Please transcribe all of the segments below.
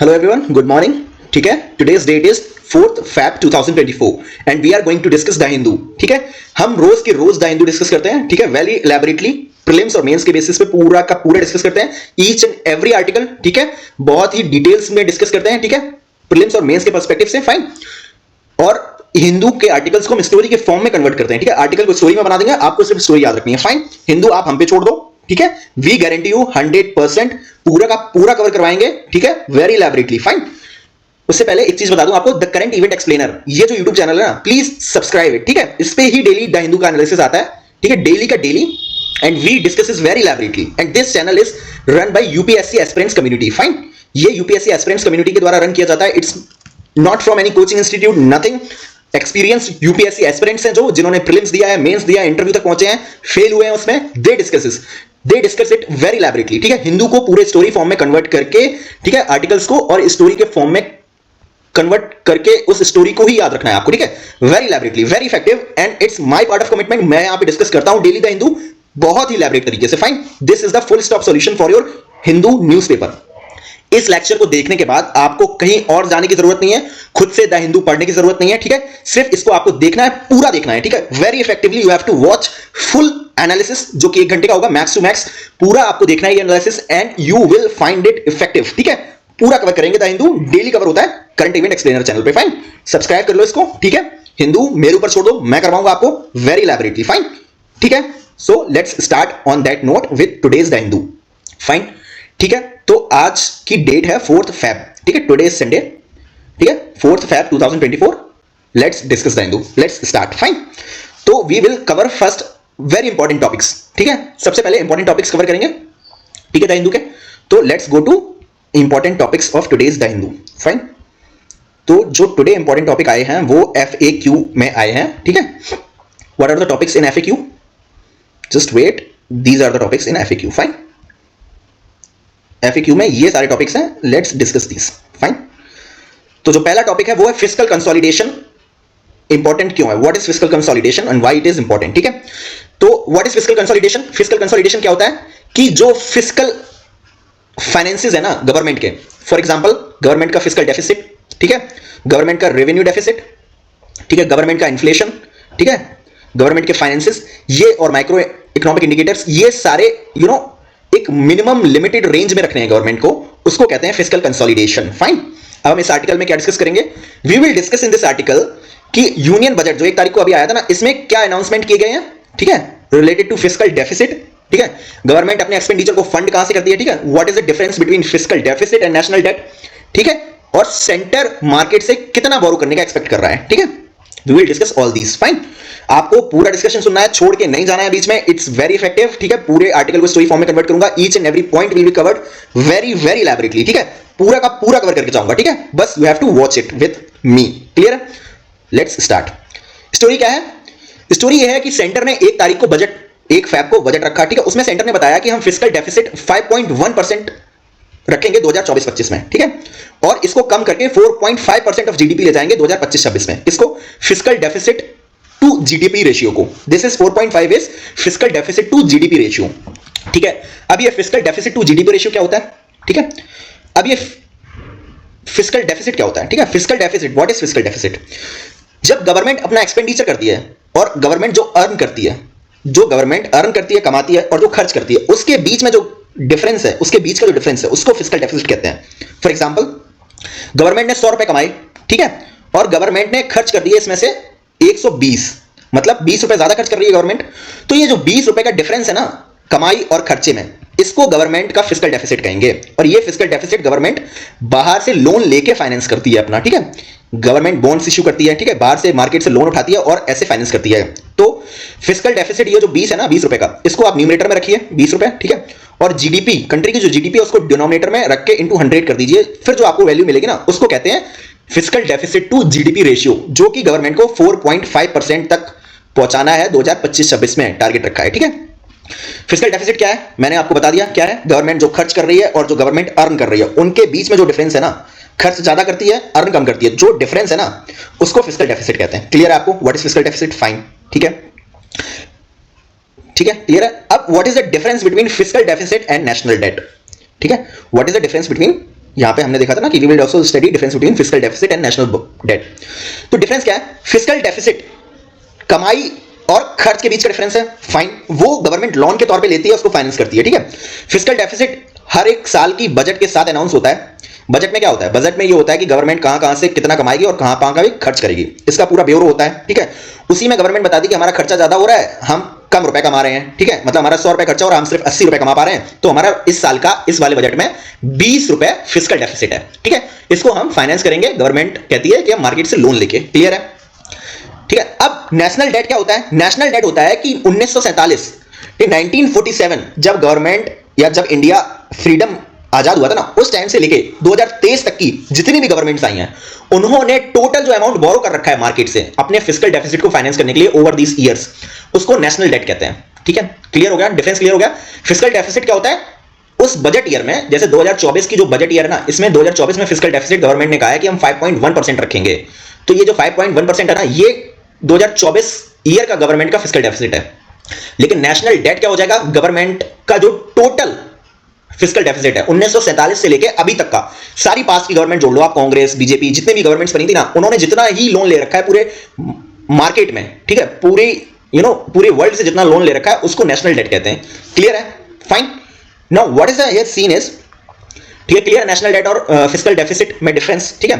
Hello everyone, good morning. ठीक है, today's date is 4th Feb 2024 and we are going to discuss the Hindu. ठीक है, हम रोज के रोज द हिंदू डिस्कस करते हैं। ठीक है, वेरी एलैबोरेटली प्रीलिम्स और मेंस के बेसिस पे पूरा का पूरा डिस्कस करते हैं, ईच एंड एवरी आर्टिकल। ठीक है, बहुत ही डिटेल्स में डिस्कस करते हैं। ठीक है, प्रीलिम्स और मेंस के पर्सपेक्टिव से। फाइन। और हिंदू के आर्टिकल्स को हम स्टोरी के फॉर्म में कन्वर्ट करते हैं। ठीक है, आर्टिकल को स्टोरी में बना देंगे, आपको सिर्फ स्टोरी याद रखनी है। फाइन, हिंदू आप हम पे छोड़ दो। ठीक है, वी गारंटी यू 100% पूरा का पूरा कवर करवाएंगे। ठीक है, वेरी एलैबोरेटली। फाइन। उससे पहले एक चीज बता दूं आपको, द करंट इवेंट एक्सप्लेनर, ये जो यूट्यूब चैनल है ना, प्लीज सब्सक्राइब इट। ठीक है, इस पे ही डेली द हिंदू का एनालिसिस आता है। ठीक है, डेली का daily, and we discuss is very elaborately, and this channel is run by UPSC aspirants community. Fine, ये यूपीएससी एस्पिरेंट्स कम्युनिटी के द्वारा रन किया जाता है। It's not from any coaching institute, nothing. Experienced UPSC aspirants हैं, जो जिन्होंने prelims दिया है, मेंस दिया है, इंटरव्यू तक पहुंचे हैं, फेल हुए हैं उसमें, they discuss it very elaborately. ठीक है, हिंदू को पूरे स्टोरी फॉर्म में कन्वर्ट करके, ठीक है, आर्टिकल्स को और स्टोरी के फॉर्म में कन्वर्ट करके उस स्टोरी को ही याद रखना है आपको। ठीक है, very elaborately, very effective, and it's my part of commitment. मैं यहां पे डिस्कस करता हूं डेली द हिंदू बहुत ही एलैबोरेट तरीके से। Fine, this is the full stop solution for your Hindu newspaper. इस लेक्चर को देखने के बाद आपको कहीं और जाने की जरूरत नहीं है, खुद से द हिंदू पढ़ने की जरूरत नहीं है। ठीक है, सिर्फ इसको आपको देखना है, पूरा देखना है। ठीक है, very effectively you have to watch full analysis, जो कि 1 घंटे का होगा मैक्स टू मैक्स। पूरा आपको देखना है ये analysis, and you will find it effective. ठीक है, पूरा कवर करेंगे द हिंदू, डेली कवर होता है करंट इवेंट एक्सप्लेनर चैनल पे। फाइन, सब्सक्राइब कर लो इसको। ठीक है, हिंदू मेरे ऊपर छोड़ दो, मैं करवाऊंगा आपको वेरी एलैबोरेटली। फाइन, ठीक है, so let's start on that note with today's the Hindu. Fine, ठीक है, तो आज की डेट है 4th Feb। ठीक है, टुडे इज संडे। ठीक है, 4th Feb 2024। Let's discuss the Hindu, let's start. Fine, तो we will cover first very important topics. ठीक है, सबसे पहले इंपॉर्टेंट टॉपिक्स कवर करेंगे। ठीक है, द हिंदू के, तो let's go two important topics of today's the Hindu. Fine, तो जो टुडे इंपॉर्टेंट टॉपिक आए हैं वो FAQ में आए हैं। ठीक है, what are the topics in FAQ? Just wait, these are the topics in FAQ। Fine, FAQ में ये सारे टॉपिक्स हैं, लेट्स डिस्कस दिस। फाइन, तो जो पहला टॉपिक है वो है फिस्कल कंसोलिडेशन। इंपॉर्टेंट क्यों है? What is fiscal consolidation and why it is important? ठीक है, तो what is fiscal consolidation? Fiscal consolidation क्या होता है कि जो फिस्कल फाइनेंसेस है ना गवर्नमेंट के, फॉर एग्जांपल गवर्नमेंट का फिस्कल डेफिसिट, ठीक है, गवर्नमेंट का रेवेन्यू डेफिसिट, ठीक है, गवर्नमेंट का इन्फ्लेशन, ठीक है, गवर्नमेंट के फाइनेंसेस, ये और माइक्रो इकोनॉमिक इंडिकेटर्स, ये सारे एक मिनिमम लिमिटेड रेंज में रखने हैं गवर्नमेंट को, उसको कहते हैं फिस्कल कंसोलिडेशन। फाइन, अब हम इस आर्टिकल में क्या डिस्कस करेंगे? We will discuss in this article कि यूनियन बजट जो 1 तारीख को अभी आया था ना, इसमें क्या अनाउंसमेंट किए गए हैं। ठीक है, रिलेटेड टू फिस्कल डेफिसिट। ठीक है, गवर्नमेंट अपने एक्सपेंडिचर को फंड कहां से करती है। ठीक है, what is the difference between fiscal deficit and national debt. ठीक है, और सेंटर मार्केट से कितना बोरो करने का एक्सपेक्ट कर रहा है। ठीक है, we will discuss all these. Fine, आपको पूरा डिस्कशन सुनना है, छोड़ के नहीं जाना है बीच में। It's very effective. ठीक है, पूरे आर्टिकल को स्टोरी फॉर्म में कन्वर्ट करूंगा, each and every point will be covered very very elaborately. ठीक है, पूरा का पूरा कवर करके जाऊंगा। ठीक है, बस you have to watch it with me. Clear है? Let's start. स्टोरी क्या है? स्टोरी यह है कि सेंटर ने 1 तारीख को बजट, 1 Feb को बजट रखा। ठीक है, उसमें सेंटर ने बताया कि हम फिस्कल डेफिसिट 5.1% रखेंगे 2024-25 में। ठीक है, और इसको कम करके 4.5% ऑफ जीडीपी ले जाएंगे 2025-26 में। इसको fiscal deficit to GDP ratio को, this is 4.5 is fiscal deficit to GDP ratio. ठीक है, अब ये fiscal deficit to GDP ratio क्या होता है? ठीक है, अब ये फिस्कल डेफिसिट क्या होता है? ठीक है, fiscal deficit, what is fiscal deficit? जब गवर्नमेंट अपना एक्सपेंडिचर करती है और गवर्नमेंट जो अर्न करती है, जो गवर्नमेंट अर्न करती है, कमाती है, और जो खर्च करती है, उसके बीच में जो डिफरेंस है, उसके बीच का जो डिफरेंस है, उसको फिस्कल डेफिसिट कहते हैं। फॉर एग्जांपल, गवर्नमेंट ने 100 रुपए कमाए, ठीक है, और गवर्नमेंट ने खर्च कर दिए इसमें से 120, मतलब 20 रुपए ज्यादा खर्च कर रही है गवर्नमेंट। तो ये जो 20 रुपए का डिफरेंस है ना कमाई और खर्चे में, इसको गवर्नमेंट का फिस्कल डेफिसिट कहेंगे। और ये फिस्कल डेफिसिट गवर्नमेंट बाहर से लोन लेके फाइनेंस करती है अपना। ठीक है, गवर्नमेंट बॉन्ड्स इश्यू करती है। ठीक है, बाहर से मार्केट से लोन उठाती है और ऐसे फाइनेंस करती है। तो फिस्कल डेफिसिट ये जो 20 है ना, 20 रुपए का, इसको आप न्यूमरेटर में रखिए 20 रुपए। ठीक है, और जीडीपी, कंट्री की जो जीडीपी है उसको डिनोमिनेटर में रख के इंटू 100 कर दीजिए। फिर जो आपको वैल्यू मिलेगी ना, उसको कहते हैं fiscal deficit to GDP ratio, जो कि गवर्नमेंट को 4.5% तक पहुंचाना है 2025-26 में टारगेट रखा है। ठीक है, फिस्कल डेफिसिट क्या है मैंने आपको बता दिया क्या है। गवर्नमेंट जो खर्च कर रही है और जो गवर्नमेंट अर्न कर रही है, उनके बीच में जो डिफरेंस है ना, खर्च ज्यादा करती है, अर्न कम करती है, जो डिफरेंस है ना, उसको फिस्कल डेफिसिट कहते हैं। क्लियर है आपको what is fiscal deficit? Fine, ठीक है, ठीक है, क्लियर है। अब what is the difference between fiscal deficit and national debt? ठीक है, what is the difference between यहां पे हमने देखा था ना कि we will also study difference between fiscal deficit and national debt. तो डिफरेंस क्या है? फिस्कल डेफिसिट कमाई और खर्च के बीच का डिफरेंस है, फाइन। वो गवर्नमेंट लोन के तौर पे लेती है, उसको फाइनेंस करती है, ठीक है। फिस्कल डेफिसिट हर एक साल की बजट के साथ अनाउंस होता है। बजट में क्या होता है? बजट में ये होता है कि गवर्नमेंट कहां कहां से कितना कमाएगी और कहां कहां का भी खर्च करेगी, इसका पूरा ब्यौरा होता है, ठीक है। उसी में गवर्नमेंट बताती है कि हमारा खर्चा ज्यादा हो रहा है, हम कम रुपए कमा रहे हैं, ठीक है। मतलब हमारा 100 रुपए खर्चा और हम सिर्फ 80 रुपए कमा पा रहे हैं, तो हमारा इस साल का इस वाले बजट में 20 रुपए फिस्कल डेफिसिट है, ठीक है। इसको हम फाइनेंस करेंगे, गवर्नमेंट कहती है कि हम मार्केट से लोन लेके, क्लियर है, ठीक है। अब नेशनल डेट क्या होता है? नेशनल डेट होता है कि 1947 1947 जब गवर्नमेंट या जब इंडिया फ्रीडम आजाद हुआ था ना, उस टाइम से लेके 2023 तक की जितनी भी गवर्नमेंट्स आई हैं, उन्होंने टोटल जो अमाउंट बोरो कर रखा है मार्केट से अपने फिस्कल डेफिसिट को फाइनेंस करने के लिए ओवर दीस ईयर्स, उसको नेशनल डेट कहते हैं, ठीक है। क्लियर हो गया? डिफरेंस क्लियर हो गया? फिस्कल डेफिसिट क्या होता है? उस बजट ईयर में, जैसे 2024 की जो बजट ईयर है ना, इसमें 2024 में फिस्कल डेफिसिट गवर्नमेंट ने कहा है कि हम 5.1% रखेंगे। तो ये जो 5.1% है ना, ये 2024 ईयर का गवर्नमेंट का फिस्कल डेफिसिट है। लेकिन नेशनल डेट क्या हो जाएगा? गवर्नमेंट का जो टोटल फिस्कल डेफिसिट है 1947 से लेके अभी तक का, सारी पास्ट की गवर्नमेंट जोड़ लो आप, कांग्रेस, बीजेपी, जितने भी गवर्नमेंट्स बनी थी ना, उन्होंने जितना ही लोन ले रखा है पूरे मार्केट में, ठीक है, पूरी पूरे वर्ल्ड से जितना लोन ले रखा है, उसको नेशनल डेट कहते हैं। क्लियर है? Fine. Now what is the scene is, ठीक है, क्लियर? नेशनल डेट और फिस्कल डेफिसिट में डिफरेंस, ठीक है।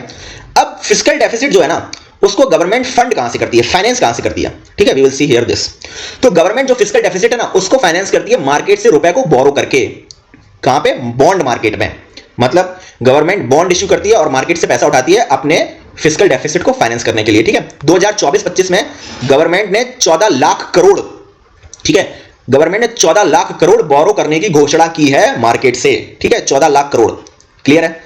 अब फिस्कल डेफिसिट जो है ना, उसको गवर्नमेंट फंड कहां से करती है? फाइनेंस कहां से करती है? ठीक है, we will see here this. तो गवर्नमेंट जो फिस्कल डेफिसिट है ना, उसको फाइनेंस करती है मार्केट से रुपए को बोरो करके। कहां पे? बॉन्ड मार्केट में। मतलब गवर्नमेंट बॉन्ड इश्यू करती है और मार्केट से पैसा उठाती है अपने फिस्कल डेफिसिट को फाइनेंस करने के लिए, ठीक है। 2024-25 में गवर्नमेंट ने 14 लाख करोड़, ठीक है, गवर्नमेंट ने 14 लाख करोड़ बोरो करने की घोषणा की है मार्केट से, ठीक है, 14 लाख करोड़। क्लियर है?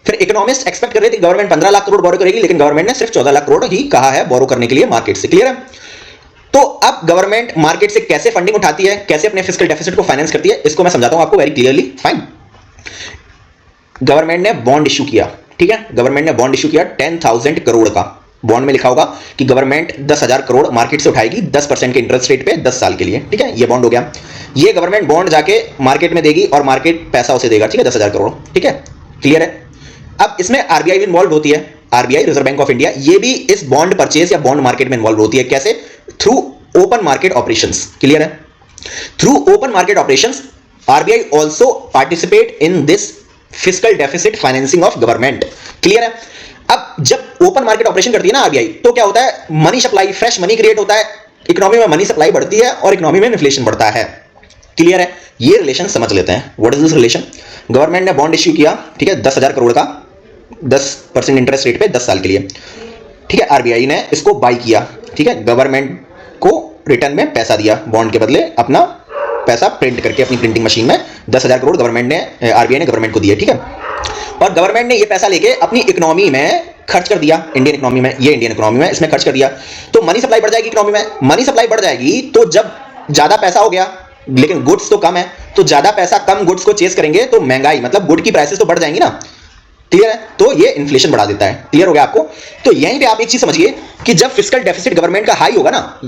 फिर इकोनॉमिस्ट एक्सपेक्ट कर रहे थे गवर्नमेंट 15 लाख करोड़ बोरो करेगी, लेकिन गवर्नमेंट ने सिर्फ 14 लाख करोड़ ही कहा है बोरो करने के लिए मार्केट से। क्लियर है? तो अब गवर्नमेंट मार्केट से कैसे फंडिंग उठाती है, कैसे अपने फिस्कल डेफिसिट को फाइनेंस करती है, इसको मैं समझाता हूं आपको वेरी क्लियरली। फाइन। गवर्नमेंट ने बॉन्ड इश्यू किया, ठीक है, गवर्नमेंट ने बॉन्ड इश्यू किया 10,000 करोड़ का। बॉन्ड में लिखा होगा कि गवर्नमेंट 10,000 करोड़ मार्केट से उठाएगी 10% के इंटरेस्ट रेट पे 10 साल के लिए, ठीक है। ये बॉन्ड हो गया। ये गवर्नमेंट बॉन्ड जाके मार्केट में देगी और मार्केट पैसा उसे देगा, ठीक है, 10,000 करोड़, ठीक है। क्लियर है? अब इसमें आरबीआई भी इन्वॉल्व होती है, RBI, reserve bank of India, ये भी इस बॉन्ड परचेज या बॉन्ड मार्केट में इन्वॉल्व होती है। कैसे? Through open market operations. Clear है? Through open market operations RBI also participate in this fiscal deficit financing of government. Clear है? अब जब ओपन मार्केट ऑपरेशन करती है ना आरबीआई, तो क्या होता है? Money supply, fresh money create होता है, इकोनॉमी में मनी सप्लाई बढ़ती है और इकोनॉमी में इन्फ्लेशन बढ़ता है। क्लियर है? ये रिलेशन समझ लेते हैं। What is this relation? Government ने बॉन्ड इश्यू किया, ठीक है, 10,000 करोड़ का 10% इंटरेस्ट रेट पे 10 साल के लिए, ठीक है। आरबीआई ने इसको बाई किया, ठीक है, गवर्नमेंट को रिटर्न में पैसा दिया, बॉन्ड के बदले अपना पैसा प्रिंट करके अपनी प्रिंटिंग मशीन में 10,000 करोड़ गवर्नमेंट ने, आरबीआई ने गवर्नमेंट को दिए, ठीक है। और गवर्नमेंट ने ये पैसा लेके अपनी इकोनॉमी में खर्च कर दिया, इंडियन इकोनॉमी में, ये इंडियन इकोनॉमी में इसमें खर्च कर दिया। तो मनी सप्लाई बढ़ जाएगी इकोनॉमी में, मनी सप्लाई बढ़ जाएगी, तो जब ज्यादा पैसा हो गया लेकिन गुड्स तो कम है, तो ज्यादा पैसा कम गुड्स को चेस करेंगे, तो महंगाई मतलब गुड की प्राइसेस तो बढ़ जाएंगी ना। क्लियर है? तो ये इन्फ्लेशन बढ़ा देता है। क्लियर हो गया आपको? तो यहीं पे आप एक चीज समझिए कि जब फिस्कल डेफिसिट गवर्नमेंट का हाई होगा ना,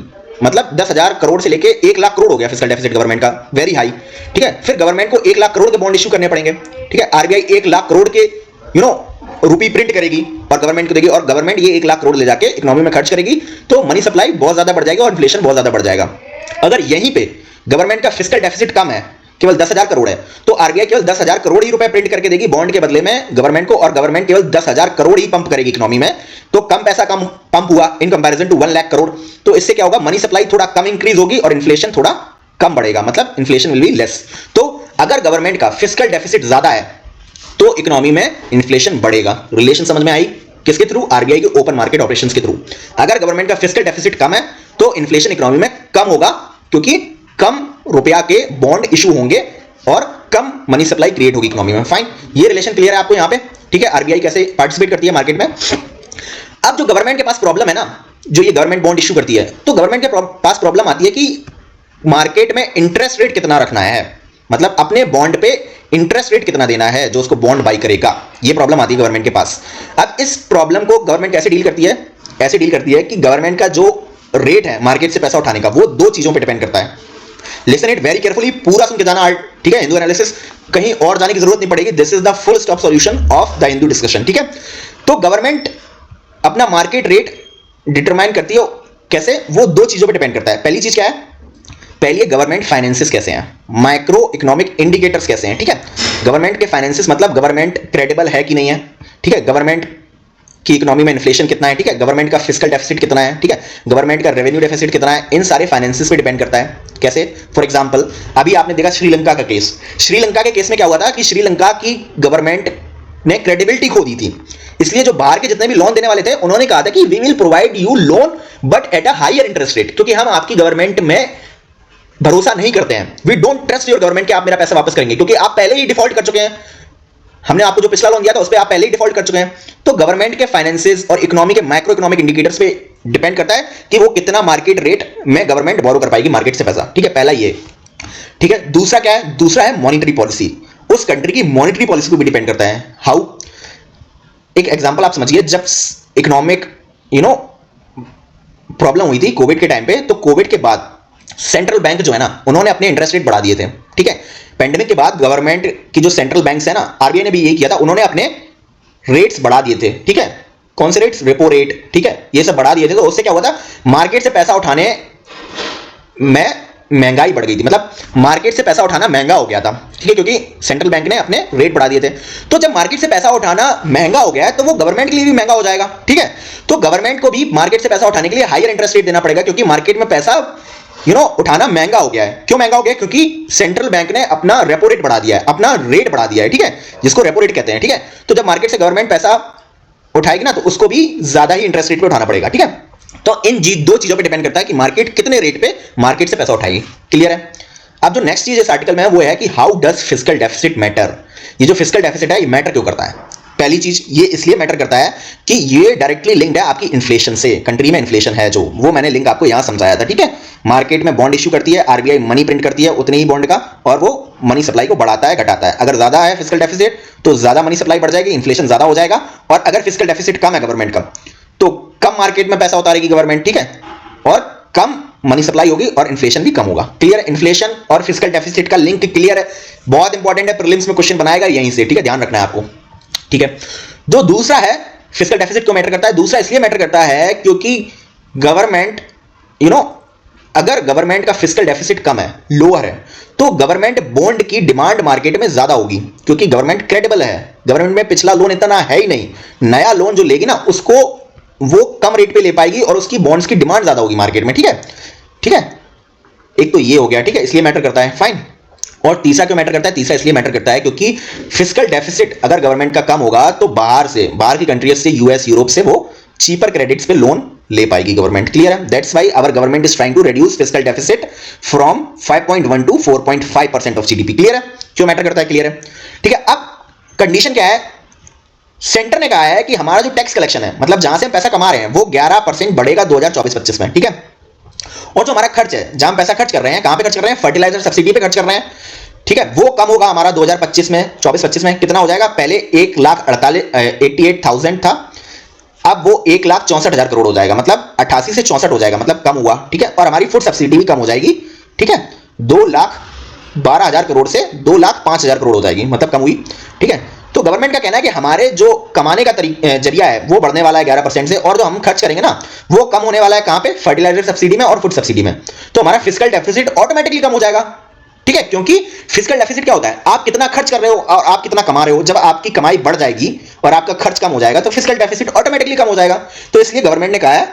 मतलब 10,000 करोड़ से लेके 1 लाख करोड़ हो गया फिस्कल डेफिसिट गवर्नमेंट का, वेरी हाई, ठीक है। फिर गवर्नमेंट को 1 लाख करोड़ के बॉन्ड इश्यू करने पड़ेंगे, ठीक है। आरबीआई 1 लाख करोड़ के रुपी प्रिंट करेगी और गवर्नमेंट को देगी, और गवर्नमेंट ये 1 लाख करोड़ ले जाके इकोनॉमी में खर्च करेगी, तो मनी सप्लाई बहुत ज्यादा बढ़ जाएगी और इन्फ्लेशन बहुत ज्यादा बढ़ जाएगा। अगर यहीं पे गवर्नमेंट का फिस्कल डेफिसिट कम है, केवल 10,000 करोड़ है, तो आरबीआई केवल 10,000 करोड़ ही रुपए प्रिंट करके देगी बॉन्ड के बदले में गवर्नमेंट को, और गवर्नमेंट केवल 10,000 करोड़ ही पंप करेगी इकोनॉमी में, तो कम पैसा कम पंप हुआ in comparison to 1 lakh crore. तो इससे क्या होगा? मनी सप्लाई थोड़ा कम इंक्रीज होगी और इन्फ्लेशन थोड़ा कम बढ़ेगा, मतलब इन्फ्लेशन विल बी लेस। तो अगर गवर्नमेंट का फिस्कल डेफिसिट ज्यादा है तो इकोनॉमी में इन्फ्लेशन बढ़ेगा। रिलेशन समझ में आई? किसके थ्रू? आरबीआई के ओपन मार्केट ऑपरेशंस के थ्रू। अगर गवर्नमेंट का फिस्कल डेफिसिट कम है तो इन्फ्लेशन इकोनॉमी में कम होगा, क्योंकि कम रुपया के बॉन्ड इशू होंगे और कम मनी सप्लाई क्रिएट होगी इकोनॉमी में। फाइन, ये रिलेशन क्लियर है आपको यहां पे? ठीक है, आरबीआई कैसे पार्टिसिपेट करती है मार्केट में। अब जो गवर्नमेंट के पास प्रॉब्लम है ना, जो ये गवर्नमेंट बॉन्ड इशू करती है, तो गवर्नमेंट के पास प्रॉब्लम आती है कि मार्केट में इंटरेस्ट रेट कितना रखना है, मतलब अपने बॉन्ड पे इंटरेस्ट रेट कितना देना है जो उसको बॉन्ड बाई करेगा, ये प्रॉब्लम आती है गवर्नमेंट के पास। अब इस प्रॉब्लम को गवर्नमेंट कैसे डील करती है? ऐसे डील करती है कि गवर्नमेंट का जो रेट है मार्केट से पैसा उठाने का, वो दो चीजों पे डिपेंड करता है। लिसन इट वेरी केयरफुली, पूरा सुन के जाना, ठीक है, हिंदू एनालिसिस, कहीं और जाने की जरूरत नहीं पड़ेगी, this is the full stop solution of the Hindu discussion, ठीक है। तो गवर्नमेंट अपना मार्केट रेट डिटरमाइन करती है कैसे, वो दो चीजों पे डिपेंड करता है। पहली चीज क्या है, पहली है गवर्नमेंट फाइनेंसेस कैसे हैं, माइक्रो इकोनॉमिक इंडिकेटर्स कैसे हैं, ठीक है। गवर्नमेंट के फाइनेंसेस मतलब गवर्नमेंट क्रेडिबल है कि नहीं है, ठीक है, गवर्नमेंट की इकोनॉमी में इन्फ्लेशन कितना है, ठीक है, गवर्नमेंट का फिस्कल डेफिसिट कितना है, ठीक है, गवर्नमेंट का रेवेन्यू डेफिसिट कितना है, इन सारे फाइनेंसेस पे डिपेंड करता है। कैसे, फॉर एग्जांपल अभी आपने देखा श्रीलंका का केस, श्रीलंका के केस में क्या हुआ था कि श्रीलंका की गवर्नमेंट ने क्रेडिबिलिटी खो दी थी, इसलिए जो बाहर के जितने भी लोन देने वाले थे उन्होंने कहा था कि we will provide you loan but at a higher interest rate, क्योंकि हम आपकी गवर्नमेंट में भरोसा नहीं करते हैं, we don't trust your government कि आप मेरा पैसा वापस करेंगे, क्योंकि आप पहले ही डिफॉल्ट कर चुके हैं, हमने आपको जो पिछला लोन दिया था उस पर आप पहले ही डिफॉल्ट कर चुके हैं। तो गवर्नमेंट के फाइनेंसेस और इकोनॉमी के माइक्रो इकोनॉमिक इंडिकेटर्स पे डिपेंड करता है कि वो कितना मार्केट रेट में गवर्नमेंट बोरो कर पाएगी मार्केट से पैसा, ठीक है, पहला ये, ठीक है। दूसरा क्या है, दूसरा है मॉनिटरी पॉलिसी, उस कंट्री की मॉनिटरी पॉलिसी को भी डिपेंड करता है। हाउ, एक एग्जांपल आप समझिए, जब इकोनॉमिक प्रॉब्लम हुई थी कोविड के टाइम पे, तो कोविड के बाद सेंट्रल बैंक जो है ना, उन्होंने अपने इंटरेस्ट रेट बढ़ा दिए थे, ठीक है। पेंडेमिक के बाद गवर्नमेंट की जो सेंट्रल बैंक्स है ना, आरबीआई ने भी यही किया था, उन्होंने अपने रेट्स बढ़ा दिए थे, ठीक है। कौन से रेट्स, रेपो रेट, ठीक है, ये सब बढ़ा दिए थे। तो उससे क्या हुआ था, मार्केट से पैसा उठाने में महंगाई बढ़ गई थी, मतलब मार्केट से पैसा उठाना महंगा हो गया था, ठीक है, क्योंकि सेंट्रल बैंक ने अपने रेट बढ़ा दिए थे। तो जब मार्केट से पैसा उठाना महंगा हो गया है तो वो गवर्नमेंट के लिए भी महंगा हो जाएगा, ठीक है। तो गवर्नमेंट को भी मार्केट से पैसा उठाने के लिए हायर इंटरेस्ट रेट देना पड़ेगा, क्योंकि मार्केट में पैसा उठाना महंगा हो गया है। क्यों महंगा हो गया, क्योंकि सेंट्रल बैंक ने अपना रेपो रेट बढ़ा दिया है, अपना रेट बढ़ा दिया है, ठीक है, जिसको रेपो रेट कहते हैं, ठीक है। तो जब मार्केट से गवर्नमेंट पैसा उठाएगी ना, तो उसको भी ज्यादा ही इंटरेस्ट रेट पे उठाना पड़ेगा, ठीक है। तो इन दो चीजों पे डिपेंड करता है कि मार्केट कितने रेट पे मार्केट से पैसा उठाएगी, क्लियर है। अब जो नेक्स्ट चीज इस आर्टिकल में है वो है कि how does fiscal deficit matter, ये जो फिस्कल डेफिसिट है ये मैटर क्यों करता है। पहली चीज, ये इसलिए मैटर करता है कि ये डायरेक्टली लिंक्ड है आपकी इन्फ्लेशन से, कंट्री में इन्फ्लेशन है जो, वो मैंने लिंक आपको यहां समझाया था, ठीक है। मार्केट में बॉन्ड इश्यू करती है आरबीआई, मनी प्रिंट करती है उतने ही बॉन्ड का, और वो मनी सप्लाई को बढ़ाता है घटाता है। अगर ज्यादा है फिस्कल डेफिसिट तो ज्यादा मनी सप्लाई बढ़ जाएगी, इन्फ्लेशन ज्यादा हो जाएगा, और अगर फिस्कल डेफिसिट कम है गवर्नमेंट का तो कम मार्केट में पैसा उतारेगी गवर्नमेंट, ठीक है, और कम मनी सप्लाई होगी और इन्फ्लेशन भी कम होगा, क्लियर। इन्फ्लेशन और फिस्कल डेफिसिट का लिंक क्लियर है, बहुत इंपॉर्टेंट है, प्रीलिम्स में क्वेश्चन बनाएगा यहीं से, ठीक है, ध्यान रखना है आपको, ठीक है। जो दूसरा है, फिस्कल डेफिसिट क्यों मैटर करता है, दूसरा इसलिए मैटर करता है क्योंकि गवर्नमेंट अगर गवर्नमेंट का फिस्कल डेफिसिट कम है, लोअर है, तो गवर्नमेंट बॉन्ड की डिमांड मार्केट में ज्यादा होगी, क्योंकि गवर्नमेंट क्रेडिबल है, गवर्नमेंट में पिछला लोन इतना है ही नहीं, नया लोन जो लेगी ना उसको वो कम रेट पे ले पाएगी और उसकी बॉन्ड्स की डिमांड ज्यादा होगी मार्केट में, ठीक है, ठीक है। एक तो ये हो गया, ठीक है, इसलिए मैटर करता है, फाइन। और तीसरा क्यों मैटर करता है, तीसरा इसलिए मैटर करता है क्योंकि फिस्कल डेफिसिट अगर गवर्नमेंट का कम होगा तो बाहर की कंट्रीज से, यूएस, यूरोप से वो चीपर क्रेडिट्स पे लोन ले पाएगी गवर्नमेंट, क्लियर है। That's why our government is trying to reduce fiscal deficit from 5.1 to 4.5% of GDP, clear है, क्यों मैटर करता है, क्लियर है, ठीक है। अब कंडीशन क्या है, सेंटर ने कहा है कि हमारा जो टैक्स कलेक्शन है, मतलब जहां से हम पैसा कमा रहे हैं, वो 11% बढ़ेगा 2024-25 में, ठीक है। और जो हमारा खर्च है, जहां हम पैसा खर्च कर रहे हैं, कहां पे खर्च कर रहे हैं, फर्टिलाइजर सब्सिडी पे खर्च कर रहे हैं, ठीक है, वो कम होगा हमारा 2025 में, 24-25 में कितना हो जाएगा, पहले 1,88,000 था, अब वो 1,64,000 करोड़ हो जाएगा, मतलब 88 से 64 हो जाएगा, मतलब कम हुआ, ठीक है। और हमारी फूड सब्सिडी भी कम हो जाएगी, ठीक है, 2,12,000 करोड़ से 2,05,000 करोड़ हो जाएगी, मतलब कम हुई, ठीक है। तो गवर्नमेंट का कहना है कि हमारे जो कमाने का जरिया है वो बढ़ने वाला है 11% से, और जो हम खर्च करेंगे ना वो कम होने वाला है, कहां पे, फर्टिलाइजर सब्सिडी में और फूड सब्सिडी में। तो हमारा फिस्कल डेफिसिट ऑटोमेटिकली कम हो जाएगा, ठीक है, क्योंकि फिस्कल डेफिसिट क्या होता है, आप कितना खर्च कर रहे हो और आप कितना कमा रहे हो, जब आपकी कमाई बढ़ जाएगी और आपका खर्च कम हो जाएगा तो फिस्कल डेफिसिट ऑटोमेटिकली कम हो जाएगा। तो इसलिए गवर्नमेंट ने कहा है,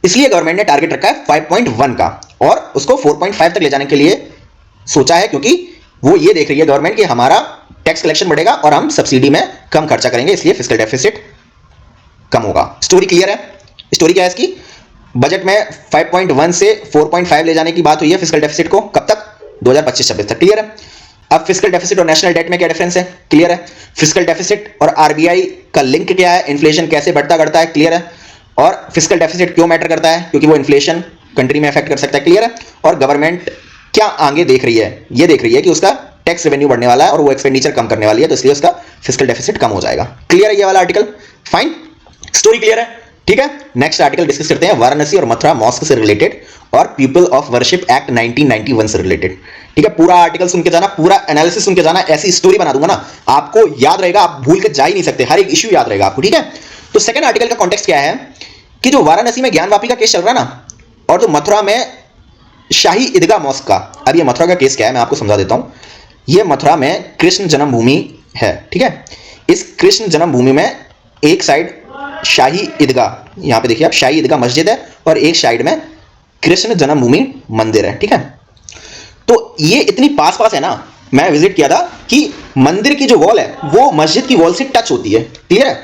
इसलिए गवर्नमेंट ने टारगेट रखा है 5.1 का, और उसको 4.5 तक ले जाने के लिए सोचा है, क्योंकि वो ये देख रही है गवर्नमेंट कि हमारा टैक्स कलेक्शन बढ़ेगा और हम सब्सिडी में कम खर्चा करेंगे, इसलिए फिस्कल डेफिसिट कम होगा। स्टोरी क्लियर है, स्टोरी क्या है इसकी, बजट में 5.1 से 4.5 ले जाने की बात हुई है फिस्कल डेफिसिट को, कब तक, 2025-26 तक, क्लियर है। अब फिस्कल डेफिसिट और नेशनल डेट में क्या डिफरेंस है, क्लियर है। फिस्कल डेफिसिट और आरबीआई का लिंक क्या है, इन्फ्लेशन कैसे बढ़ता घटता है, क्लियर है। और फिस्कल डेफिसिट क्यों मैटर करता है, क्योंकि वो इन्फ्लेशन कंट्री में अफेक्ट कर सकता है, क्लियर है। और गवर्नमेंट क्या आगे देख रही है, ये देख रही है कि उसका टैक्स रेवेन्यू बढ़ने वाला है और वो एक्सपेंडिचर कम करने वाली है, तो इसलिए उसका फिस्कल डेफिसिट कम हो जाएगा, क्लियर है ये वाला आर्टिकल, फाइन, स्टोरी क्लियर है। ठीक है, नेक्स्ट आर्टिकल डिस्कस करते हैं वाराणसी और मथुरा मॉस्क से रिलेटेड और पीपल ऑफ वर्शिप एक्ट 1991 से रिलेटेड। ठीक है, पूरा आर्टिकल सुन के जाना, पूरा एनालिसिस सुन के जाना, ऐसी स्टोरी बना दूंगा ना आपको याद रहेगा, आप भूल के जा ही नहीं सकते, हर एक इश्यू याद रहेगा आपको। ठीक है, तो सेकंड आर्टिकल का कॉन्टेक्स्ट क्या है कि जो वाराणसी में ज्ञानवापी का केस चल रहा है ना, और जो मथुरा में शाही ईदगाह मॉस्क का, अब ये मथुरा का केस क्या है मैं आपको समझा देता हूं। ये मथुरा में कृष्ण जन्मभूमि है। ठीक है, इस कृष्ण जन्मभूमि में एक साइड शाही ईदगाह, यहां पे देखिए आप, शाही ईदगाह मस्जिद है और एक साइड में कृष्ण जन्मभूमि मंदिर है। ठीक है, तो ये इतनी पास पास है ना, मैं विजिट किया था कि मंदिर की जो वॉल है वो मस्जिद की वॉल से टच होती है। क्लियर है,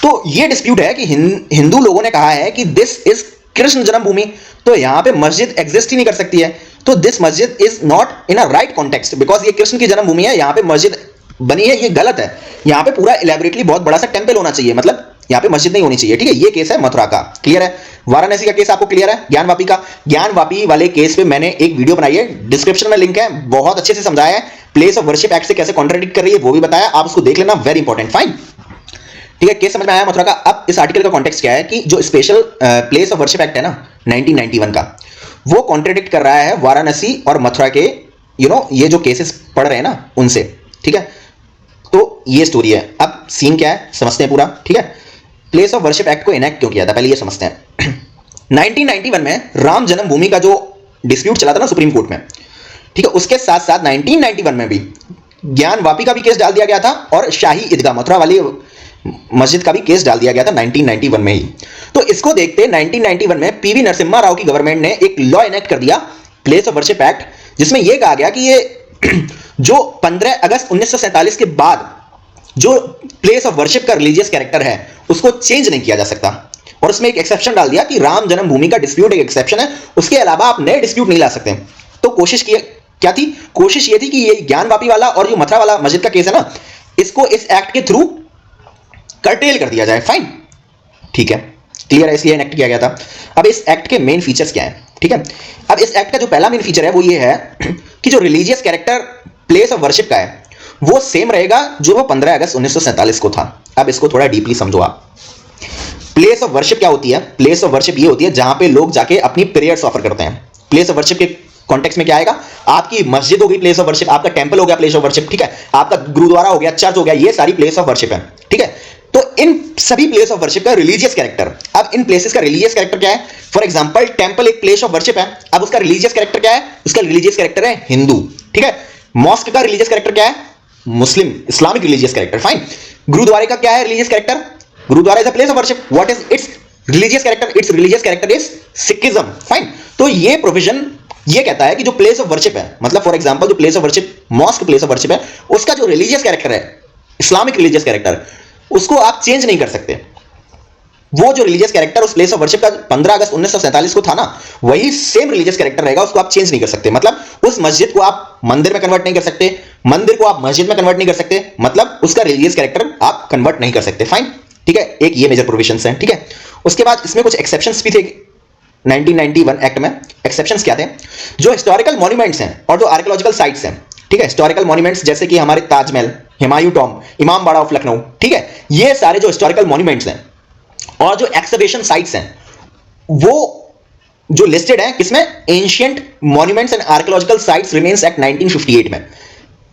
तो ये डिस्प्यूट है कि हिंदू लोगों ने कहा है कि दिस इज कृष्ण जन्मभूमि, तो यहां पे मस्जिद एग्जिस्ट ही नहीं कर सकती है, तो दिस मस्जिद is not in a right context because ये कृष्ण की जन्मभूमि है, यहां पे मस्जिद बनी है, ये गलत है। यहां पे पूरा इलेबोरेटली बहुत बड़ा सा टेंपल होना चाहिए, मतलब यहां पे मस्जिद नहीं होनी चाहिए। ठीक है, ये केस है मथुरा का। क्लियर है, वाराणसी का केस आपको क्लियर है, ज्ञानवापी का। ज्ञानवापी वाले केस पे मैंने एक वीडियो बनाई है, डिस्क्रिप्शन में लिंक है, बहुत अच्छे से समझाया है, प्लेस ऑफ वर्शिप एक्ट से कैसे कॉन्ट्राडिक्ट कर रही है वो भी बताया, आप उसको देख लेना, वेरी इंपॉर्टेंट। फाइन, ठीक है, केस समझ में आया मथुरा का। अब इस आर्टिकल का कॉन्टेक्स्ट क्या है कि जो special place of worship act है ना 1991 का, वो कॉन्ट्राडिक्ट कर रहा है वाराणसी और मथुरा के ये जो केसेस पढ़ रहे हैं ना उनसे। ठीक है, तो ये स्टोरी है। अब सीन क्या है समझते हैं पूरा। ठीक है, प्लेस ऑफ वर्शिप एक्ट को इनेक्ट क्यों किया था पहले ये समझते हैं। 1991 में राम जन्मभूमि का जो डिस्प्यूट चला था ना सुप्रीम कोर्ट में, ठीक है, उसके साथ साथ 1991 में भी ज्ञानवापी का भी केस डाल दिया गया था और शाही ईदगाह मथुरा वाली मस्जिद का भी केस डाल दिया गया था 1991 में ही। तो इसको देखते 1991 में पीवी नरसिम्हा राव की गवर्नमेंट ने एक लॉ इनेक्ट कर दिया, प्लेस ऑफ वर्शिप एक्ट, जिसमें यह कहा गया कि ये जो 15 अगस्त 1947 के बाद जो प्लेस ऑफ वर्शिप का रिलीजियस कैरेक्टर है उसको चेंज नहीं किया जा सकता, और उसमें एक एक्सेप्शन डाल दिया कि राम जन्मभूमि का डिस्प्यूट एक एक्सेप्शन है, उसके अलावा आप नए डिस्प्यूट नहीं ला सकते। तो कोशिश की क्या थी, कोशिश ये थी कि ये ज्ञानवापी वाला और जो मथुरा वाला मस्जिद का केस है ना, इसको इस एक्ट के थ्रू कर्टेल कर दिया जाए। फाइन, ठीक है, क्लियर है, इसलिए इनेक्ट किया गया था। अब इस एक्ट के मेन फीचर्स क्या है। ठीक है, अब इस एक्ट का जो पहला मेन फीचर है वो ये है कि जो religious character place of worship का है वो सेम रहेगा जो वो 15 अगस्त 1947 को था। अब इसको थोड़ा डीपली समझो आप। प्लेस ऑफ वर्शिप क्या होती है, प्लेस ऑफ वर्शिप ये होती है जहां पे लोग जाके अपनी प्रेयर्स ऑफर करते हैं। प्लेस ऑफ वर्शिप के कॉन्टेक्स्ट में क्या आएगा, आपकी मस्जिद हो गई प्लेस ऑफ वर्शिप, आपका टेंपल हो गया प्लेस ऑफ वर्शिप, ठीक है, आपका गुरुद्वारा हो गया, चर्च हो गया, ये सारी प्लेस ऑफ वर्शिप है। ठीक है, तो इन सभी प्लेस ऑफ वर्शिप का रिलीजियस कैरेक्टर, अब इन प्लेसेस का रिलीजियस कैरेक्टर क्या है। फॉर एग्जांपल टेंपल एक प्लेस ऑफ वर्शिप है, अब उसका रिलीजियस कैरेक्टर क्या है, उसका रिलीजियस कैरेक्टर है हिंदू। ठीक है, मॉस्क का रिलीजियस कैरेक्टर क्या है, Muslim, Islamic religious character. Fine, गुरुद्वारे का क्या है religious character, gurdwara is a place of worship, what is its religious character, its religious character is Sikhism. Fine, तो ये प्रोविजन ये कहता है कि जो प्लेस ऑफ वर्शिप है, मतलब फॉर एग्जांपल जो place of worship mosque place of worship है, उसका जो रिलीजियस कैरेक्टर है, इस्लामिक रिलीजियस कैरेक्टर, उसको आप चेंज नहीं कर सकते। वो जो रिलीजियस कैरेक्टर उस प्लेस ऑफ वर्शिप का 15 अगस्त 1947 को था ना, वही सेम रिलीजियस कैरेक्टर रहेगा, उसको आप चेंज नहीं कर सकते। मतलब उस मस्जिद को आप मंदिर में कन्वर्ट नहीं कर सकते, मंदिर को आप मस्जिद में कन्वर्ट नहीं कर सकते, मतलब उसका रिलीजियस कैरेक्टर आप कन्वर्ट नहीं कर सकते। फाइन, ठीक है, एक ये मेजर प्रोविजंस हैं। ठीक है, उसके बाद इसमें कुछ एक्सेप्शंस भी थे 1991 एक्ट में। एक्सेप्शंस क्या थे, जो हिस्टोरिकल मॉन्यूमेंट्स हैं और जो आर्कियोलॉजिकल साइट्स हैं, ठीक है, हिस्टोरिकल मॉन्यूमेंट्स जैसे कि हमारे ताजमहल, हुमायूं टॉम्ब, इमाम बाड़ा ऑफ लखनऊ, ठीक है, ये सारे जो हिस्टोरिकल मॉन्यूमेंट्स हैं और जो एक्सकवेशन साइट्स हैं वो जो लिस्टेड है किसमें, ancient monuments and archaeological sites remains act 1958 में।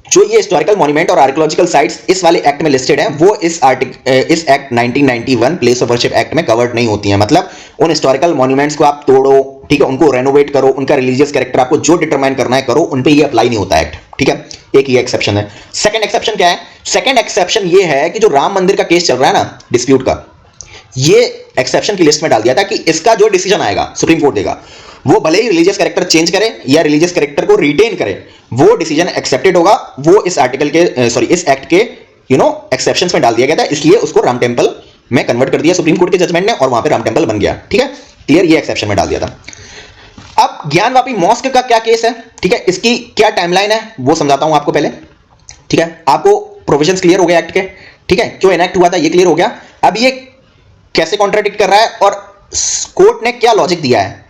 जो ये हिस्टोरिकल मॉन्यूमेंट और आर्कियोलॉजिकल साइट्स इस वाले एक्ट में लिस्टेड है, वो इस act 1991 place of worship act में कवर्ड नहीं होती है। मतलब उन हिस्टोरिकल मॉन्यूमेंट्स को आप तोड़ो, ठीक है, उनको रेनोवेट करो, उनका रिलीजियस कैरेक्टर आपको जो डिटरमाइन करना है करो, उन पे ये अप्लाई नहीं होता एक्ट। ठीक है, एक ये एक्सेप्शन है। सेकंड एक्सेप्शन क्या है, सेकंड एक्सेप्शन ये है कि जो राम मंदिर का केस चल रहा है ना डिस्प्यूट का, ये एक्सेप्शन की लिस्ट में डाल दिया था कि इसका जो डिसीजन आएगा सुप्रीम कोर्ट देगा, वो भले ही रिलीजियस कैरेक्टर चेंज करे या रिलीजियस कैरेक्टर को रिटेन करे, वो डिसीजन एक्सेप्टेड होगा। वो इस आर्टिकल के इस एक्ट के एक्सेप्शंस में डाल दिया गया था, इसलिए उसको राम टेंपल में कन्वर्ट कर दिया सुप्रीम कोर्ट के जजमेंट ने और वहां पे राम टेंपल बन गया। ठीक है, क्लियर, ये एक्सेप्शन में डाल दिया था। अब ज्ञानवापी मॉस्क का क्या केस है, ठीक है, इसकी क्या टाइमलाइन है वो समझाता हूं आपको पहले। ठीक है, आपको प्रोविजंस क्लियर हो गए एक्ट के, ठीक है, क्यों इनेक्ट हुआ था ये क्लियर हो गया। अब ये कैसे कॉन्ट्राडिक्ट कर रहा है और कोर्ट ने क्या लॉजिक दिया है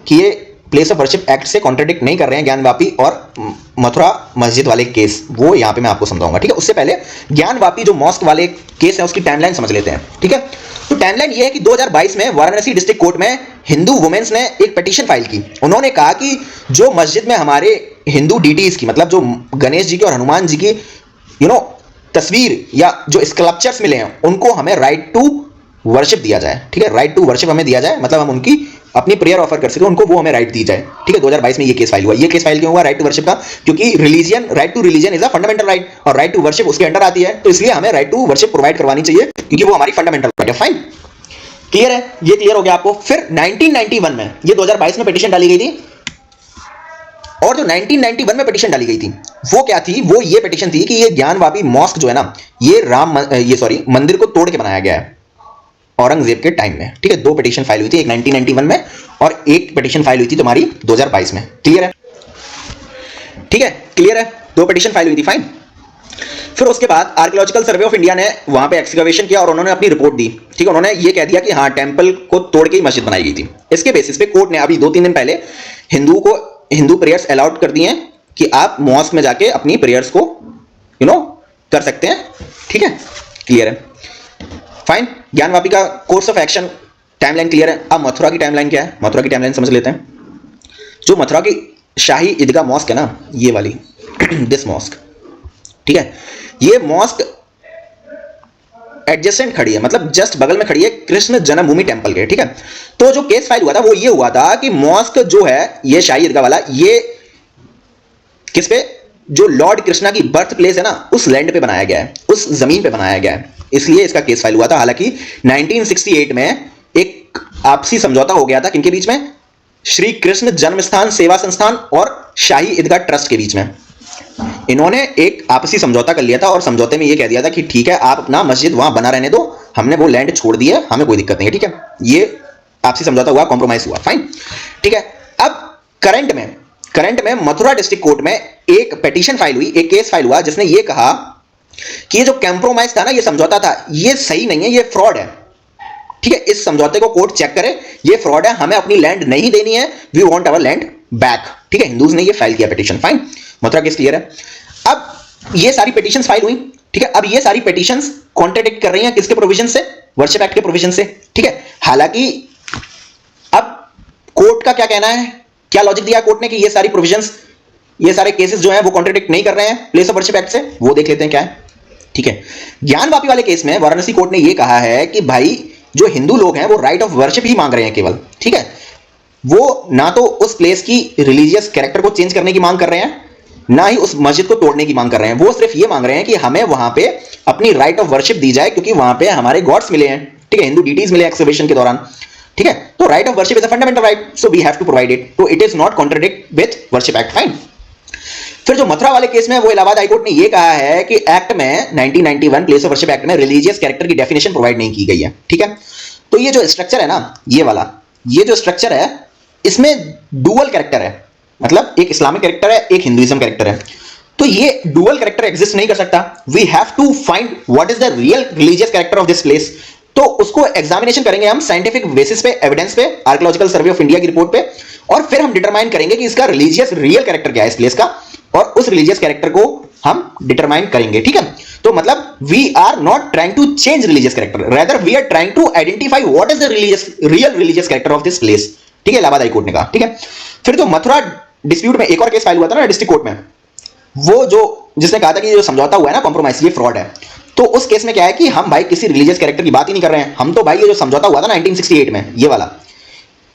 कि ये प्लेस ऑफ वर्शिप एक्ट से कॉन्ट्रडिक्ट नहीं कर रहे हैं ज्ञानवापी और मथुरा मस्जिद वाले केस, वो यहां पे मैं आपको समझाऊंगा, ठीक है। उससे पहले ज्ञानवापी जो मॉस्क वाले केस है उसकी टाइमलाइन समझ लेते हैं, ठीक है। तो टाइमलाइन ये है कि 2022 में वाराणसी डिस्ट्रिक्ट कोर्ट में हिंदू वुमेन्स ने एक पिटीशन फाइल की। उन्होंने कहा कि जो मस्जिद में हमारे हिंदू डीटीज की, मतलब जो गणेश जी की और हनुमान जी की तस्वीर या जो स्कल्पचर्स मिले हैं, उनको हमें राइट टू वर्शिप दिया जाए, ठीक है। राइट टू वर्शिप हमें दिया जाए, मतलब हम उनकी अपनी प्रेयर ऑफर कर सके, उनको वो हमें राइट दी जाए, ठीक है। 2022 में ये केस फाइल हुआ। ये केस फाइल क्यों हुआ? राइट टू वर्शिप का, क्योंकि religion, right to religion is a fundamental right और राइट टू वर्शिप उसके अंडर आती है, तो इसलिए हमें राइट टू वर्शिप प्रोवाइड करवानी चाहिए, क्योंकि वो हमारी फंडामेंटल राइट है। फाइन, क्लियर है? ये क्लियर हो गया आपको। फिर 1991 में, ये 2022 में पिटीशन डाली गई थी, और जो 1991 में पिटीशन डाली गई थी वो क्या थी? वो ये पिटीशन थी कि ये ज्ञानवापी मॉस्क जो है ना, ये मंदिर को तोड़ के बनाया गया है औरंगजेब के टाइम में, ठीक है। दो पिटीशन फाइल हुई थी, एक 1991 में और एक पिटीशन फाइल हुई थी तुम्हारी 2022 में। क्लियर है? ठीक है, क्लियर है? दो पिटीशन फाइल हुई थी। फाइन। फिर उसके बाद आर्कियोलॉजिकल सर्वे ऑफ इंडिया ने वहां पे एक्सकवेशन किया और उन्होंने अपनी रिपोर्ट दी, ठीक है। उन्होंने ये कह दिया कि हाँ, टेंपल को तोड़ के ही मस्जिद बनाई गई थी। इसके बेसिस पे कोर्ट ने अभी 2-3 दिन पहले हिंदू प्रेयर्स अलाउड कर दिए हैं कि आप मॉस्क में जाके अपनी प्रेयर्स को कर सकते हैं, ठीक है। क्लियर है? फाइन। ज्ञानवापी का course of action timeline clear है। अब मथुरा की टाइमलाइन क्या है? मथुरा की टाइमलाइन समझ लेते हैं। जो मथुरा की शाही ईदगाह मॉस्क है ना, ये वाली दिस मॉस्क, ठीक है। ये मॉस्क एडजेसेंट खड़ी है, मतलब जस्ट बगल में खड़ी है कृष्ण जन्मभूमि टेंपल के, ठीक है। तो जो केस फाइल हुआ था वो ये हुआ था कि मॉस्क जो है, ये शाही ईदगाह वाला, ये किस पे? जो लॉर्ड कृष्णा की बर्थ प्लेस है ना, उस लैंड पे बनाया गया है, उस जमीन पे बनाया गया है, इसलिए इसका केस फाइल हुआ था। हालांकि 1968 में एक आपसी समझौता हो गया था किनके बीच में? श्री कृष्ण जन्मस्थान सेवा संस्थान और शाही ईदगाह ट्रस्ट के बीच में। इन्होंने एक आपसी समझौता कर लिया था और समझौते में यह कह दिया था कि ठीक है, आप अपना मस्जिद वहां बना रहने दो, हमने वो लैंड छोड़ दी है, हमें कोई दिक्कत नहीं है, ठीक है। ये आपसी समझौता हुआ, कॉम्प्रोमाइज हुआ। फाइन, ठीक है। अब करंट में मथुरा डिस्ट्रिक्ट कोर्ट में एक पिटीशन फाइल हुई, एक केस फाइल हुआ, जिसने ये कहा कि ये जो कंप्रोमाइज था ना, ये समझौता था, ये सही नहीं है, ये फ्रॉड है, ठीक है। इस समझौते को कोर्ट चेक करे, ये फ्रॉड है, हमें अपनी लैंड नहीं देनी है, we want our land back, ठीक है। हिंदूज ने ये फाइल किया petition. Fine, Mathura case clear है। अब ये सारी पिटीशंस फाइल हुई, ठीक है। अब ये सारी पिटीशंस कॉन्ट्रडिक्ट कर रही हैं किसके प्रोविजन से? वर्शिप एक्ट के प्रोविजन से, ठीक है। हालांकि अब कोर्ट का क्या कहना है, क्या लॉजिक दिया कोर्ट ने कि ये सारी प्रोविजंस, ये सारे केसेस जो हैं वो कॉन्ट्रडिक्ट नहीं कर रहे हैं प्लेस ऑफ वर्शिप एक्ट से, वो देख लेते हैं क्या है, ठीक है। ज्ञानवापी वाले केस में वाराणसी कोर्ट ने ये कहा है कि भाई जो हिंदू लोग हैं वो राइट ऑफ वर्शिप ही मांग रहे हैं केवल, ठीक है। वो ना तो उस प्लेस की रिलीजियस कैरेक्टर को चेंज करने की मांग कर रहे हैं, ना ही उस मस्जिद को तोड़ने की मांग कर रहे हैं। वो सिर्फ ये मांग रहे हैं कि हमें वहां पे अपनी राइट ऑफ वर्शिप दी जाए, क्योंकि वहां पे हमारे गॉड्स मिले हैं, ठीक है, हिंदू डीटीज मिले एक्सकवेशन के दौरान, ठीक है। तो right of worship is a fundamental right, so we have to provide it, तो it is not contradict with worship act. Fine. फिर जो मथुरा वाले केस में वो इलाहाबाद हाईकोर्ट ने ये कहा है कि एक्ट में 1991 प्लेस ऑफ वर्शिप एक्ट में रिलीजियस कैरेक्टर की डेफिनेशन प्रोवाइड नहीं की गई है, ठीक है। तो ये जो स्ट्रक्चर है ना, ये वाला, ये जो स्ट्रक्चर है, इसमें डुअल कैरेक्टर है, मतलब एक इस्लामिक कैरेक्टर है, एक हिंदुइज्म कैरेक्टर है। तो ये डुअल कैरेक्टर एग्जिस्ट नहीं कर सकता। We have to find what is the real religious character of this place. तो उसको एग्जामिनेशन करेंगे हम साइंटिफिक बेसिस पे, एविडेंस पे, आर्कियोलॉजिकल सर्वे ऑफ इंडिया की रिपोर्ट पे, और फिर हम डिटरमाइन करेंगे कि इसका रिलीजियस रियल कैरेक्टर क्या है इस प्लेस का, और उस रिलीजियस कैरेक्टर को हम डिटरमाइन करेंगे, ठीक है। तो मतलब we are not trying to change religious character, rather we are trying to identify what is the real religious character of this place, ठीक है। इलाहाबाद हाईकोर्ट ने कहा, ठीक है। फिर जो मथुरा डिस्प्यूट में एक और केस फाइल हुआ था ना डिस्ट्रिक्ट कोर्ट में, वो जो जिसने कहा था कि जो समझौता हुआ है ना कॉम्प्रोमाइज, ये फ्रॉड है। तो उस केस में क्या है कि हम भाई किसी रिलीजियस कैरेक्टर की बात ही नहीं कर रहे हैं, हम तो भाई ये जो समझौता हुआ था 1968 में, ये वाला,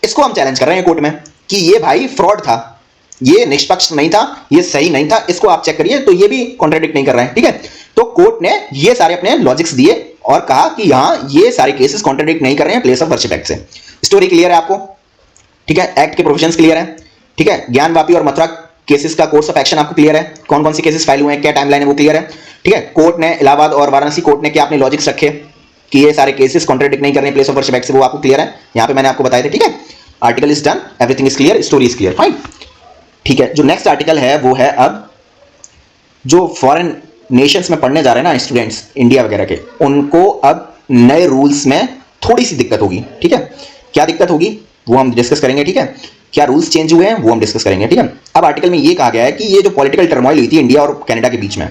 इसको हम चैलेंज कर रहे हैं कोर्ट में कि ये भाई फ्रॉड था, ये निष्पक्ष नहीं था, ये सही नहीं था, इसको आप चेक करिए। तो ये भी कॉन्ट्रडिक्ट नहीं कर रहे हैं, ठीक है। तो कोर्ट ने ये सारे अपने लॉजिक्स दिए और कहा कि यहां ये सारे केसेस कॉन्ट्रडिक्ट नहीं कर रहे हैं प्लेस ऑफ वर्शिप एक्ट से। स्टोरी क्लियर है आपको, ठीक है। एक्ट के प्रोविजंस क्लियर है, ठीक है। ज्ञानवापी और मथुरा केसेस का कोर्स ऑफ एक्शन आपको क्लियर है, कौन कौन सी केसेस फाइल हुए हैं, क्या टाइमलाइन है, वो क्लियर है, ठीक है। कोर्ट ने इलाहाबाद और वाराणसी कोर्ट ने क्या अपने लॉजिक्स रखे कि ये सारे केसेस कॉन्ट्रडिक्ट नहीं कर रहे हैं प्लेस ऑफ वर्शिप एक्ट से, वो आपको क्लियर है। यहां पे मैंने आपको बताया था, ठीक है। Article is done, everything is clear, story is clear. Fine, ठीक है। जो नेक्स्ट आर्टिकल है वो है अब जो फॉरेन नेशंस में पढ़ने जा रहे हैं ना स्टूडेंट्स, इंडिया वगैरह के, उनको अब नए रूल्स में थोड़ी सी दिक्कत होगी, ठीक है। क्या दिक्कत होगी वो हम डिस्कस करेंगे, ठीक है। क्या रूल्स चेंज हुए हैं वो हम डिस्कस करेंगे, ठीक है। अब आर्टिकल में ये कहा गया है कि ये जो पॉलिटिकल टर्मोइल हुई थी इंडिया और कनाडा के बीच में,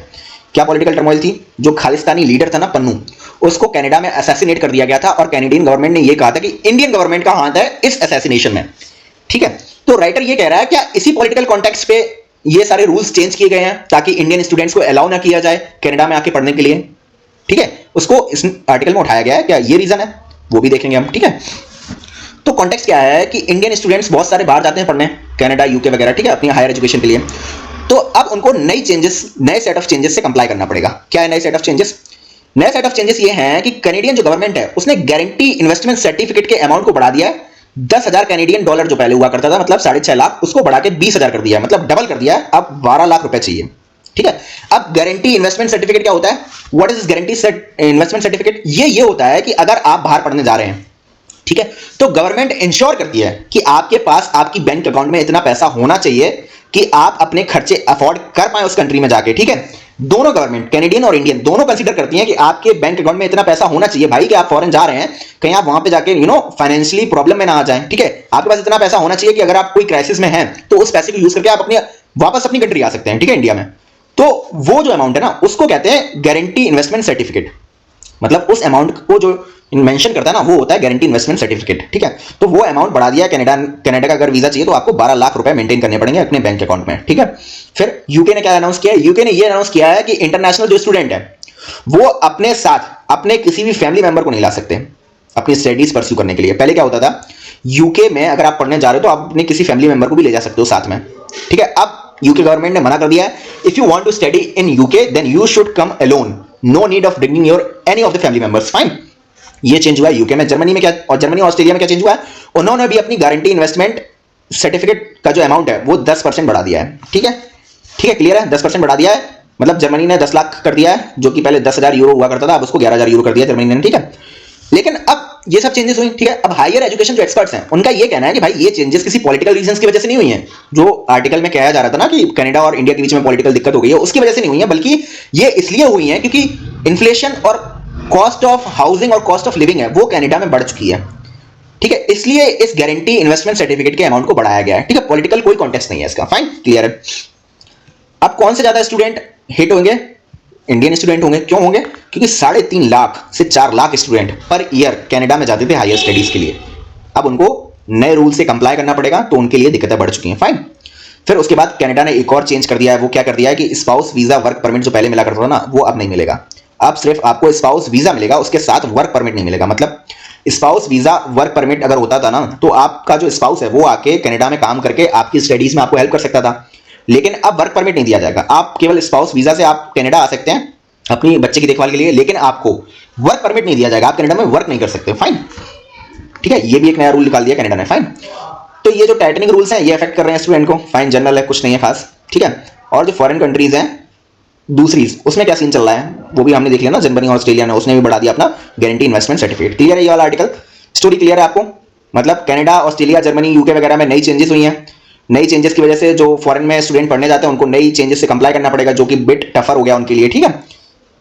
क्या पॉलिटिकल टर्मोइल थी, जो खालिस्तानी लीडर था ना पन्नू, उसको कनाडा में असैसिनेट कर दिया गया था और कैनेडियन गवर्नमेंट ने ये कहा था कि इंडियन गवर्नमेंट का हाथ है इस असैसिनेशन में, ठीक है। तो राइटर ये कह रहा है क्या इसी पॉलिटिकल कॉन्टेक्स्ट पे ये सारे रूल्स चेंज किए गए हैं ताकि इंडियन स्टूडेंट्स को अलाउ ना किया जाए कनाडा में आके पढ़ने के लिए, ठीक है। उसको इस आर्टिकल में उठाया गया है, क्या ये रीजन है वो भी देखेंगे हम, ठीक है। तो कॉन्टेक्स्ट क्या है कि इंडियन स्टूडेंट्स बहुत सारे बाहर जाते हैं पढ़ने, कनाडा यूके वगैरह, ठीक है, अपनी हायर एजुकेशन के लिए। तो अब उनको नए सेट ऑफ चेंजेस से कंप्लाई करना पड़ेगा। क्या है नए सेट ऑफ चेंजेस? नए सेट ऑफ चेंजेस ये हैं कि कैनेडियन जो गवर्नमेंट है उसने गारंटी इन्वेस्टमेंट सर्टिफिकेट के अमाउंट को बढ़ा दिया है। 10,000 कैनेडियन डॉलर जो पहले हुआ करता था, मतलब 6.5 लाख, उसको बढ़ा के 20,000 कर दिया है, मतलब डबल कर दिया है। अब 12 लाख रुपए चाहिए, ठीक है। अब गारंटी इन्वेस्टमेंट सर्टिफिकेट क्या होता है? What is guarantee investment certificate? ये होता है कि अगर आप बाहर पढ़ने जा रहे हैं, ठीक है, तो गवर्नमेंट इंश्योर करती है कि आपके पास आपकी बैंक अकाउंट में इतना पैसा होना चाहिए कि आप अपने खर्चे अफोर्ड कर पाए उस कंट्री में जाके, ठीक है। दोनों गवर्नमेंट, कैनेडियन और इंडियन, दोनों कंसीडर करती हैं कि आपके बैंक अकाउंट में इतना पैसा होना चाहिए भाई कि आप फॉरेन जा रहे हैं, कहीं आप वहां पे जाके फाइनेंशियली प्रॉब्लम में ना आ जाए, ठीक है। आपके पास इतना पैसा होना चाहिए कि अगर आप कोई क्राइसिस में हैं तो उस पैसे को यूज करके आप अपने वापस अपनी कंट्री आ सकते हैं, ठीक है, इंडिया में। तो वो जो अमाउंट है ना उसको कहते हैं गारंटी इन्वेस्टमेंट सर्टिफिकेट, मतलब उस अमाउंट को जो मेंशन करता है ना वो होता है गारंटी इन्वेस्टमेंट सर्टिफिकेट, ठीक है। तो वो अमाउंट बढ़ा दिया कनाडा का अगर वीजा चाहिए तो आपको 12 लाख रुपए मेंटेन करने पड़ेंगे अपने बैंक अकाउंट में, ठीक है। फिर यूके ने क्या अनाउंस किया? यूके ने ये अनाउंस किया है कि इंटरनेशनल जो स्टूडेंट है वो अपने साथ अपने किसी भी फैमिली मेंबर को नहीं ला सकते अपनी स्टडीज परस्यू करने के लिए। पहले क्या होता था, यूके में अगर आप पढ़ने जा रहे हो तो आप अपने किसी फैमिली मेंबर को भी ले जा सकते हो साथ में, ठीक है। अब यूके गवर्नमेंट ने मना कर दिया है, if you want to study in UK then you should come alone, no need of bringing your any of the family members, fine. ये चेंज हुआ है यूके में। जर्मनी में क्या, और जर्मनी और ऑस्ट्रेलिया में क्या चेंज हुआ है? उन्होंने भी अपनी गारंटी इन्वेस्टमेंट सर्टिफिकेट का जो अमाउंट है वो 10% बढ़ा दिया है, ठीक है, ठीक है, क्लियर है। 10% बढ़ा दिया है, मतलब जर्मनी ने 10 लाख कर दिया है, जो कि पहले 10,000 यूरो हुआ करता था, अब उसको 11,000 यूरो कर दिया जर्मनी ने, ठीक है। लेकिन अब ये सब चेंजेस हुई, ठीक है। अब हायर एजुकेशन जो एक्सपर्ट्स हैं उनका ये कहना है कि भाई ये चेंजेस किसी पॉलिटिकल रीजंस की वजह से नहीं हुई हैं, जो आर्टिकल में कहा जा रहा था ना कि कनाडा और इंडिया के बीच में पॉलिटिकल दिक्कत हो गई है, उसकी वजह से नहीं हुई है, बल्कि ये इसलिए हुई है क्योंकि इन्फ्लेशन और कॉस्ट ऑफ हाउसिंग और कॉस्ट ऑफ लिविंग है वो कनाडा में बढ़ चुकी है, ठीक है। इसलिए इस गारंटी इन्वेस्टमेंट सर्टिफिकेट के अमाउंट को बढ़ाया गया है, ठीक है। पॉलिटिकल कोई कॉन्टेक्स्ट नहीं है इसका, फाइन, क्लियर है। अब कौन से ज्यादा स्टूडेंट हिट होंगे? इंडियन स्टूडेंट होंगे। क्यों होंगे? क्योंकि 3.5 लाख से 4 lakh student per year Canada में जाते थे हायर स्टडीज के लिए। अब उनको नए रूल से कंप्लाई करना पड़ेगा, तो उनके लिए दिक्कतें बढ़ चुकी हैं, फाइन। फिर उसके बाद कनाडा ने एक और चेंज कर दिया है, वो क्या कर दिया है कि स्पाउस वीजा वर्क परमिट जो पहले मिला करता था ना वो अब नहीं मिलेगा। अब सिर्फ आपको स्पाउस वीजा मिलेगा, उसके साथ वर्क परमिट नहीं मिलेगा। मतलब स्पाउस वीजा वर्क परमिट अगर होता था ना तो आपका जो स्पाउस है वो आके कनाडा में काम करके आपकी स्टडीज में आपको हेल्प कर सकता था, लेकिन अब वर्क परमिट नहीं दिया जाएगा। आप केवल स्पाउस वीजा से आप कनाडा आ सकते हैं अपनी बच्चे की देखभाल के लिए, लेकिन आपको वर्क परमिट नहीं दिया जाएगा, आप कनाडा में वर्क नहीं कर सकते, फाइन, ठीक है। ये भी एक नया रूल निकाल दिया कनाडा ने, फाइन। तो ये जो टाइटनिंग रूल्स हैं ये अफेक्ट कर रहे हैं स्टूडेंट को, फाइन, जनरल है, कुछ नहीं है खास, ठीक है। और जो फॉरेन कंट्रीज हैं दूसरी, उसमें क्या सीन चल रहा है वो भी हमने देख लिया ना, जर्मनी और ऑस्ट्रेलिया ने, उसने भी बढ़ा दिया अपना गारंटी इन्वेस्टमेंट सर्टिफिकेट। क्लियर है ये वाला आर्टिकल? स्टोरी क्लियर है आपको? मतलब कनाडा, ऑस्ट्रेलिया, जर्मनी, यूके वगैरह में नई चेंजेस हुई हैं। नई चेंजेस की वजह से जो फॉरेन में स्टूडेंट पढ़ने जाते हैं उनको नई चेंजेस से कंप्लाई करना पड़ेगा, जो कि बिट टफर हो गया उनके लिए, ठीक है,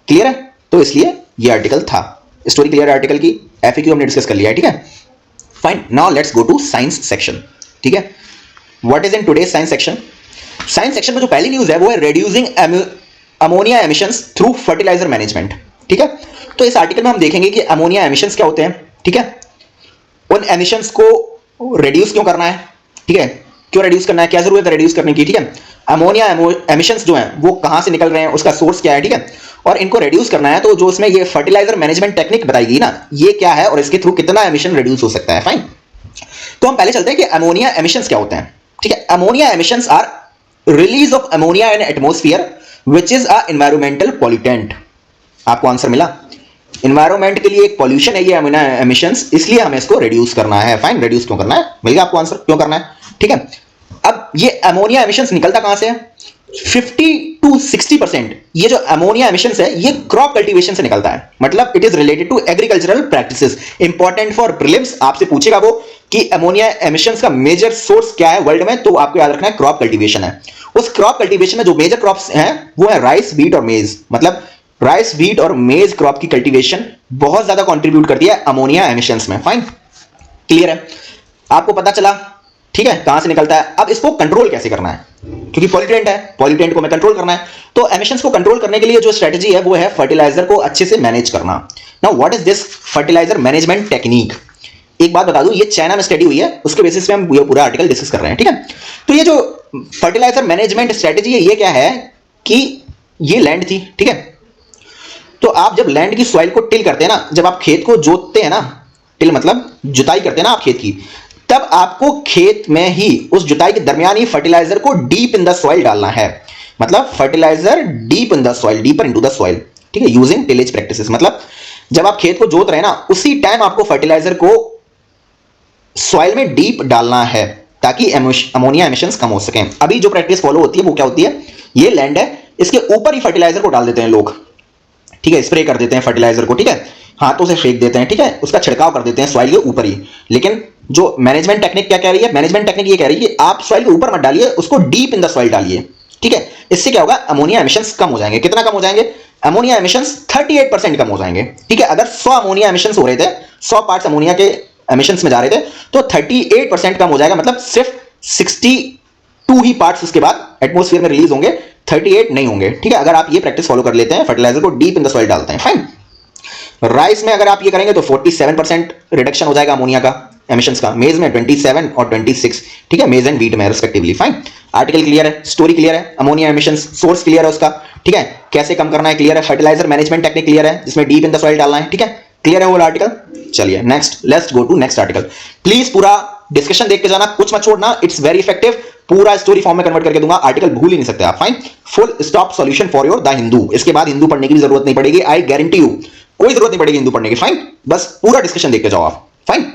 क्लियर है। तो इसलिए ये आर्टिकल था, स्टोरी क्लियर है आर्टिकल की, एफएक्यू हमने डिस्कस कर लिया है, ठीक है, fine. Now let's go to science section, ठीक है। What is in today science section? Science section में जो पहली न्यूज है वो है reducing ammonia emissions through fertiliser management, ठीक है। तो इस आर्टिकल में हम देखेंगे कि अमोनिया एमिशंस क्या होते हैं, ठीक है, उन एमिशंस को रिड्यूस क्यों करना है, ठीक है, क्यों रिड्यूस करना है, क्या जरूरत है रिड्यूस करने की, ठीक है। अमोनिया एमिशंस जो हैं वो कहां से निकल रहे हैं, उसका सोर्स क्या है, ठीक है, और इनको रिड्यूस करना है तो जो उसमें ये फर्टिलाइजर मैनेजमेंट टेक्निक बताई गई ना, ये क्या है और इसके थ्रू कितना एमिशन रिड्यूस हो सकता है, फाइन। तो हम पहले चलते हैं कि अमोनिया एमिशंस क्या होते हैं, ठीक है। Ammonia emissions are release of ammonia in atmosphere which is a environmental pollutant. आपको आंसर मिला, एनवायरमेंट के लिए एक पॉल्यूशन है ये अमोनिया एमिशंस, इसलिए हमें इसको रिड्यूस करना है, फाइन। रिड्यूस क्यों करना है, मिल गया आपको आंसर, क्यों करना है, ठीक है। अब ये अमोनिया एमिशंस निकलता कहां से है? 50 to 60% ये जो अमोनिया एमिशंस है ये क्रॉप कल्टीवेशन से निकलता है, मतलब it is related to agricultural practices. Important for prelims, आपसे पूछेगा वो कि अमोनिया एमिशंस का मेजर सोर्स क्या है वर्ल्ड में, तो आपको याद रखना है क्रॉप कल्टीवेशन है। उस क्रॉप कल्टीवेशन में जो मेजर क्रॉप्स हैं वो है राइस, व्हीट और मेज, मतलब राइस, व्हीट और मेज क्रॉप की कल्टीवेशन बहुत ज्यादा कंट्रीब्यूट करती है अमोनिया एमिशंस में, फाइन, क्लियर है। आपको पता चला ठीक है, कहां से निकलता है। अब इसको कंट्रोल कैसे करना है, क्योंकि पॉल्यूटेंट है, पॉल्यूटेंट को मैं कंट्रोल करना है। तो एमिशंस को कंट्रोल करने के लिए जो स्ट्रेटजी है वो है फर्टिलाइजर को अच्छे से मैनेज करना। Now what is this fertiliser management technique. एक बात बता दूं, ये चाइना में स्टडी हुई है, उसके बेसिस पे हम ये पूरा आर्टिकल डिस्कस कर रहे हैं, ठीक है। तो ये जो फर्टिलाइजर मैनेजमेंट स्ट्रेटजी है ये क्या है कि ये लैंड थी, ठीक है। तो आप जब लैंड की सॉइल को टिल करते हैं ना, जब आप खेत को जोतते हैं ना, टिल मतलब जुताई करते हैं ना आप खेत की, तब आपको खेत में ही उस जुताई के दरमियान ही फर्टिलाइजर को डीप इन द सॉइल डालना है। मतलब fertiliser deep in the soil, deeper into the soil, ठीक है, यूजिंग टिलेज प्रैक्टिसेस। मतलब जब आप खेत को जोत रहे हैं ना, उसी टाइम आपको फर्टिलाइजर को सॉइल में डीप डालना है ताकि अमोनिया एमिशंस कम हो सकें। अभी जो प्रैक्टिस फॉलो होती है वो क्या होती है, ये लैंड है, इसके ऊपर ही फर्टिलाइजर को डाल देते हैं लोग, ठीक है, स्प्रे कर देते हैं फर्टिलाइजर को, ठीक है, हाथों से फेंक देते हैं, ठीक है, उसका छिड़काव कर देते हैं सॉइल के ऊपर ही। लेकिन जो मैनेजमेंट टेक्निक क्या कह रही है, मैनेजमेंट टेक्निक ये कह रही है कि आप सॉइल के ऊपर मत डालिए, उसको डीप इन द सॉइल डालिए, ठीक है। इससे क्या होगा, अमोनिया एमिशंस कम हो जाएंगे। कितना कम हो जाएंगे, अमोनिया एमिशंस 38% कम हो जाएंगे, ठीक है। अगर 100 अमोनिया एमिशंस हो रहे थे, 100 पार्ट्स अमोनिया के एमिशंस में जा रहे थे, तो 38% कम हो जाएगा। मतलब सिर्फ 62 ही पार्ट्स उसके बाद एटमॉस्फेयर में रिलीज होंगे, 38 नहीं होंगे, ठीक है। अगर आप ये प्रैक्टिस फॉलो कर लेते हैं, फर्टिलाइजर को डीप इन द सॉइल डालते हैं, फाइन। राइस में अगर आप ये करेंगे तो 47% रिडक्शन हो जाएगा अमोनिया का एमिशंस का, मेज में 27 और 26, ठीक है, मेज एंड व्हीट में रिस्पेक्टिवली, फाइन। आर्टिकल क्लियर है, स्टोरी क्लियर है, अमोनिया एमिशंस सोर्स क्लियर है उसका, ठीक है, कैसे कम करना है क्लियर है, फर्टिलाइजर मैनेजमेंट टेक्निक क्लियर है जिसमें डीप इन द सॉइल डालना है, ठीक है, क्लियर है वो आर्टिकल। चलिए next, let's go to next article. Please पूरा डिस्कशन देख के जाना, कुछ मत छोड़ना, इट्स वेरी इफेक्टिव। पूरा स्टोरी फॉर्म में कन्वर्ट करके दूंगा, आर्टिकल भूल ही नहीं सकते आप, fine. Full stop solution for your the Hindu. इसके बाद हिंदू पढ़ने की भी जरूरत नहीं पड़ेगी, आई गारंटी यू, कोई जरूरत नहीं पड़ेगी हिंदू पढ़ने की, फाइन। बस पूरा डिस्कशन देख के जाओ आप, fine.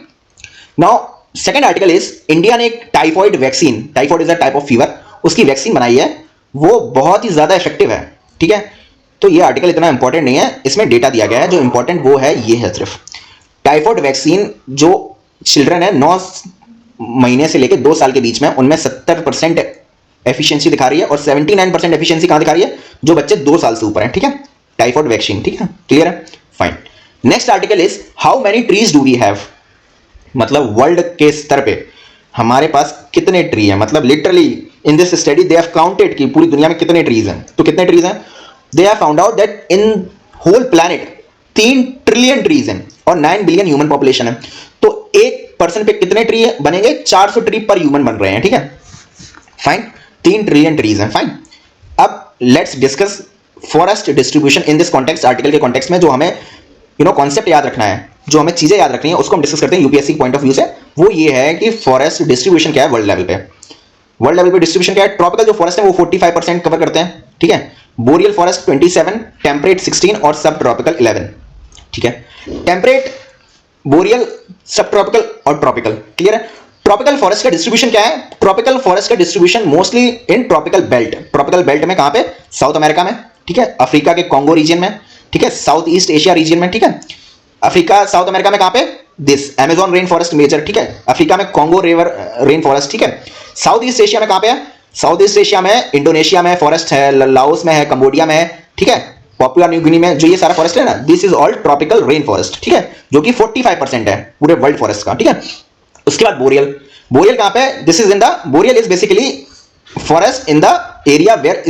Now second article is, India ने एक typhoid vaccine, typhoid is a type of fever, उसकी वैक्सीन बनाई है, वो बहुत ही ज्यादा इफेक्टिव है, ठीक है। तो ये आर्टिकल इतना इंपॉर्टेंट नहीं है, इसमें डेटा दिया गया है, जो इंपॉर्टेंट वो है ये है सिर्फ। टाइफॉइड वैक्सीन जो चिल्ड्रन है 9 महीने से लेकर 2 साल के बीच में, उनमें 70% एफिशिएंसी दिखा रही है, और 79% एफिशिएंसी कहां दिखा रही है, जो बच्चे 2 साल से ऊपर हैं, ठीक है। टाइफॉइड वैक्सीन, ठीक है, क्लियर है, fine. Next article is, how many trees do we have. मतलब वर्ल्ड के स्तर पे हमारे पास कितने ट्री हैं, मतलब literally in this study they have counted कि पूरी दुनिया में कितने ट्रीज हैं। तो कितने ट्रीज हैं, they have found out that in whole planet 3 trillion trees हैं और 9 बिलियन ह्यूमन पॉपुलेशन है। तो एक पर्सन पे कितने ट्री बनेंगे, 400 ट्री पर ह्यूमन बन रहे हैं, ठीक है, फाइन। 3 ट्रिलियन ट्रीज हैं, फाइन। अब let's discuss forest distribution in this context. Article के कॉन्टेक्स्ट में जो हमें कॉन्सेप्ट याद रखना है, जो हमें चीजें याद रखनी है, उसको हम डिस्कस करते हैं यूपीएससी पॉइंट ऑफ व्यू से। वो ये है कि फॉरेस्ट डिस्ट्रीब्यूशन क्या है वर्ल्ड लेवल पे। वर्ल्ड लेवल पे डिस्ट्रीब्यूशन क्या है, ट्रॉपिकल जो फॉरेस्ट है वो 45% कवर करते हैं, ठीक है, बोरियल फॉरेस्ट 27, टेम्परेट 16 और सब ट्रॉपिकल 11, ठीक है। टेम्परेट, बोरियल, सब ट्रॉपिकल और ट्रॉपिकल, क्लियर है। ट्रॉपिकल फॉरेस्ट का डिस्ट्रीब्यूशन क्या है, ट्रॉपिकल फॉरेस्ट का distribution mostly in tropical belt. Tropical belt में कहां पे, साउथ अमेरिका में, ठीक है, अफ्रीका के कॉन्गो रीजन में, ठीक है, साउथ ईस्ट एशिया रीजन में, ठीक है। अफ्रीका साउथ अमेरिका में कहां पे, this Amazon rain forest major, ठीक है, अफ्रीका में कॉन्गो रिवर रेन फॉरेस्ट, ठीक है। साउथ ईस्ट एशिया में कहां पे है, साउथ ईस्ट एशिया में इंडोनेशिया में फॉरेस्ट है, लाओस में है, कंबोडिया में है, ठीक है, पापुआ न्यू गिनी में जो ये सारा फॉरेस्ट है ना, this is all tropical rain forest, ठीक है, जो कि 45% है पूरे वर्ल्ड फॉरेस्ट का, ठीक है। उसके बाद बोरियल, बोरियल कहां पे, this is in the, boreal is basically forest in the area where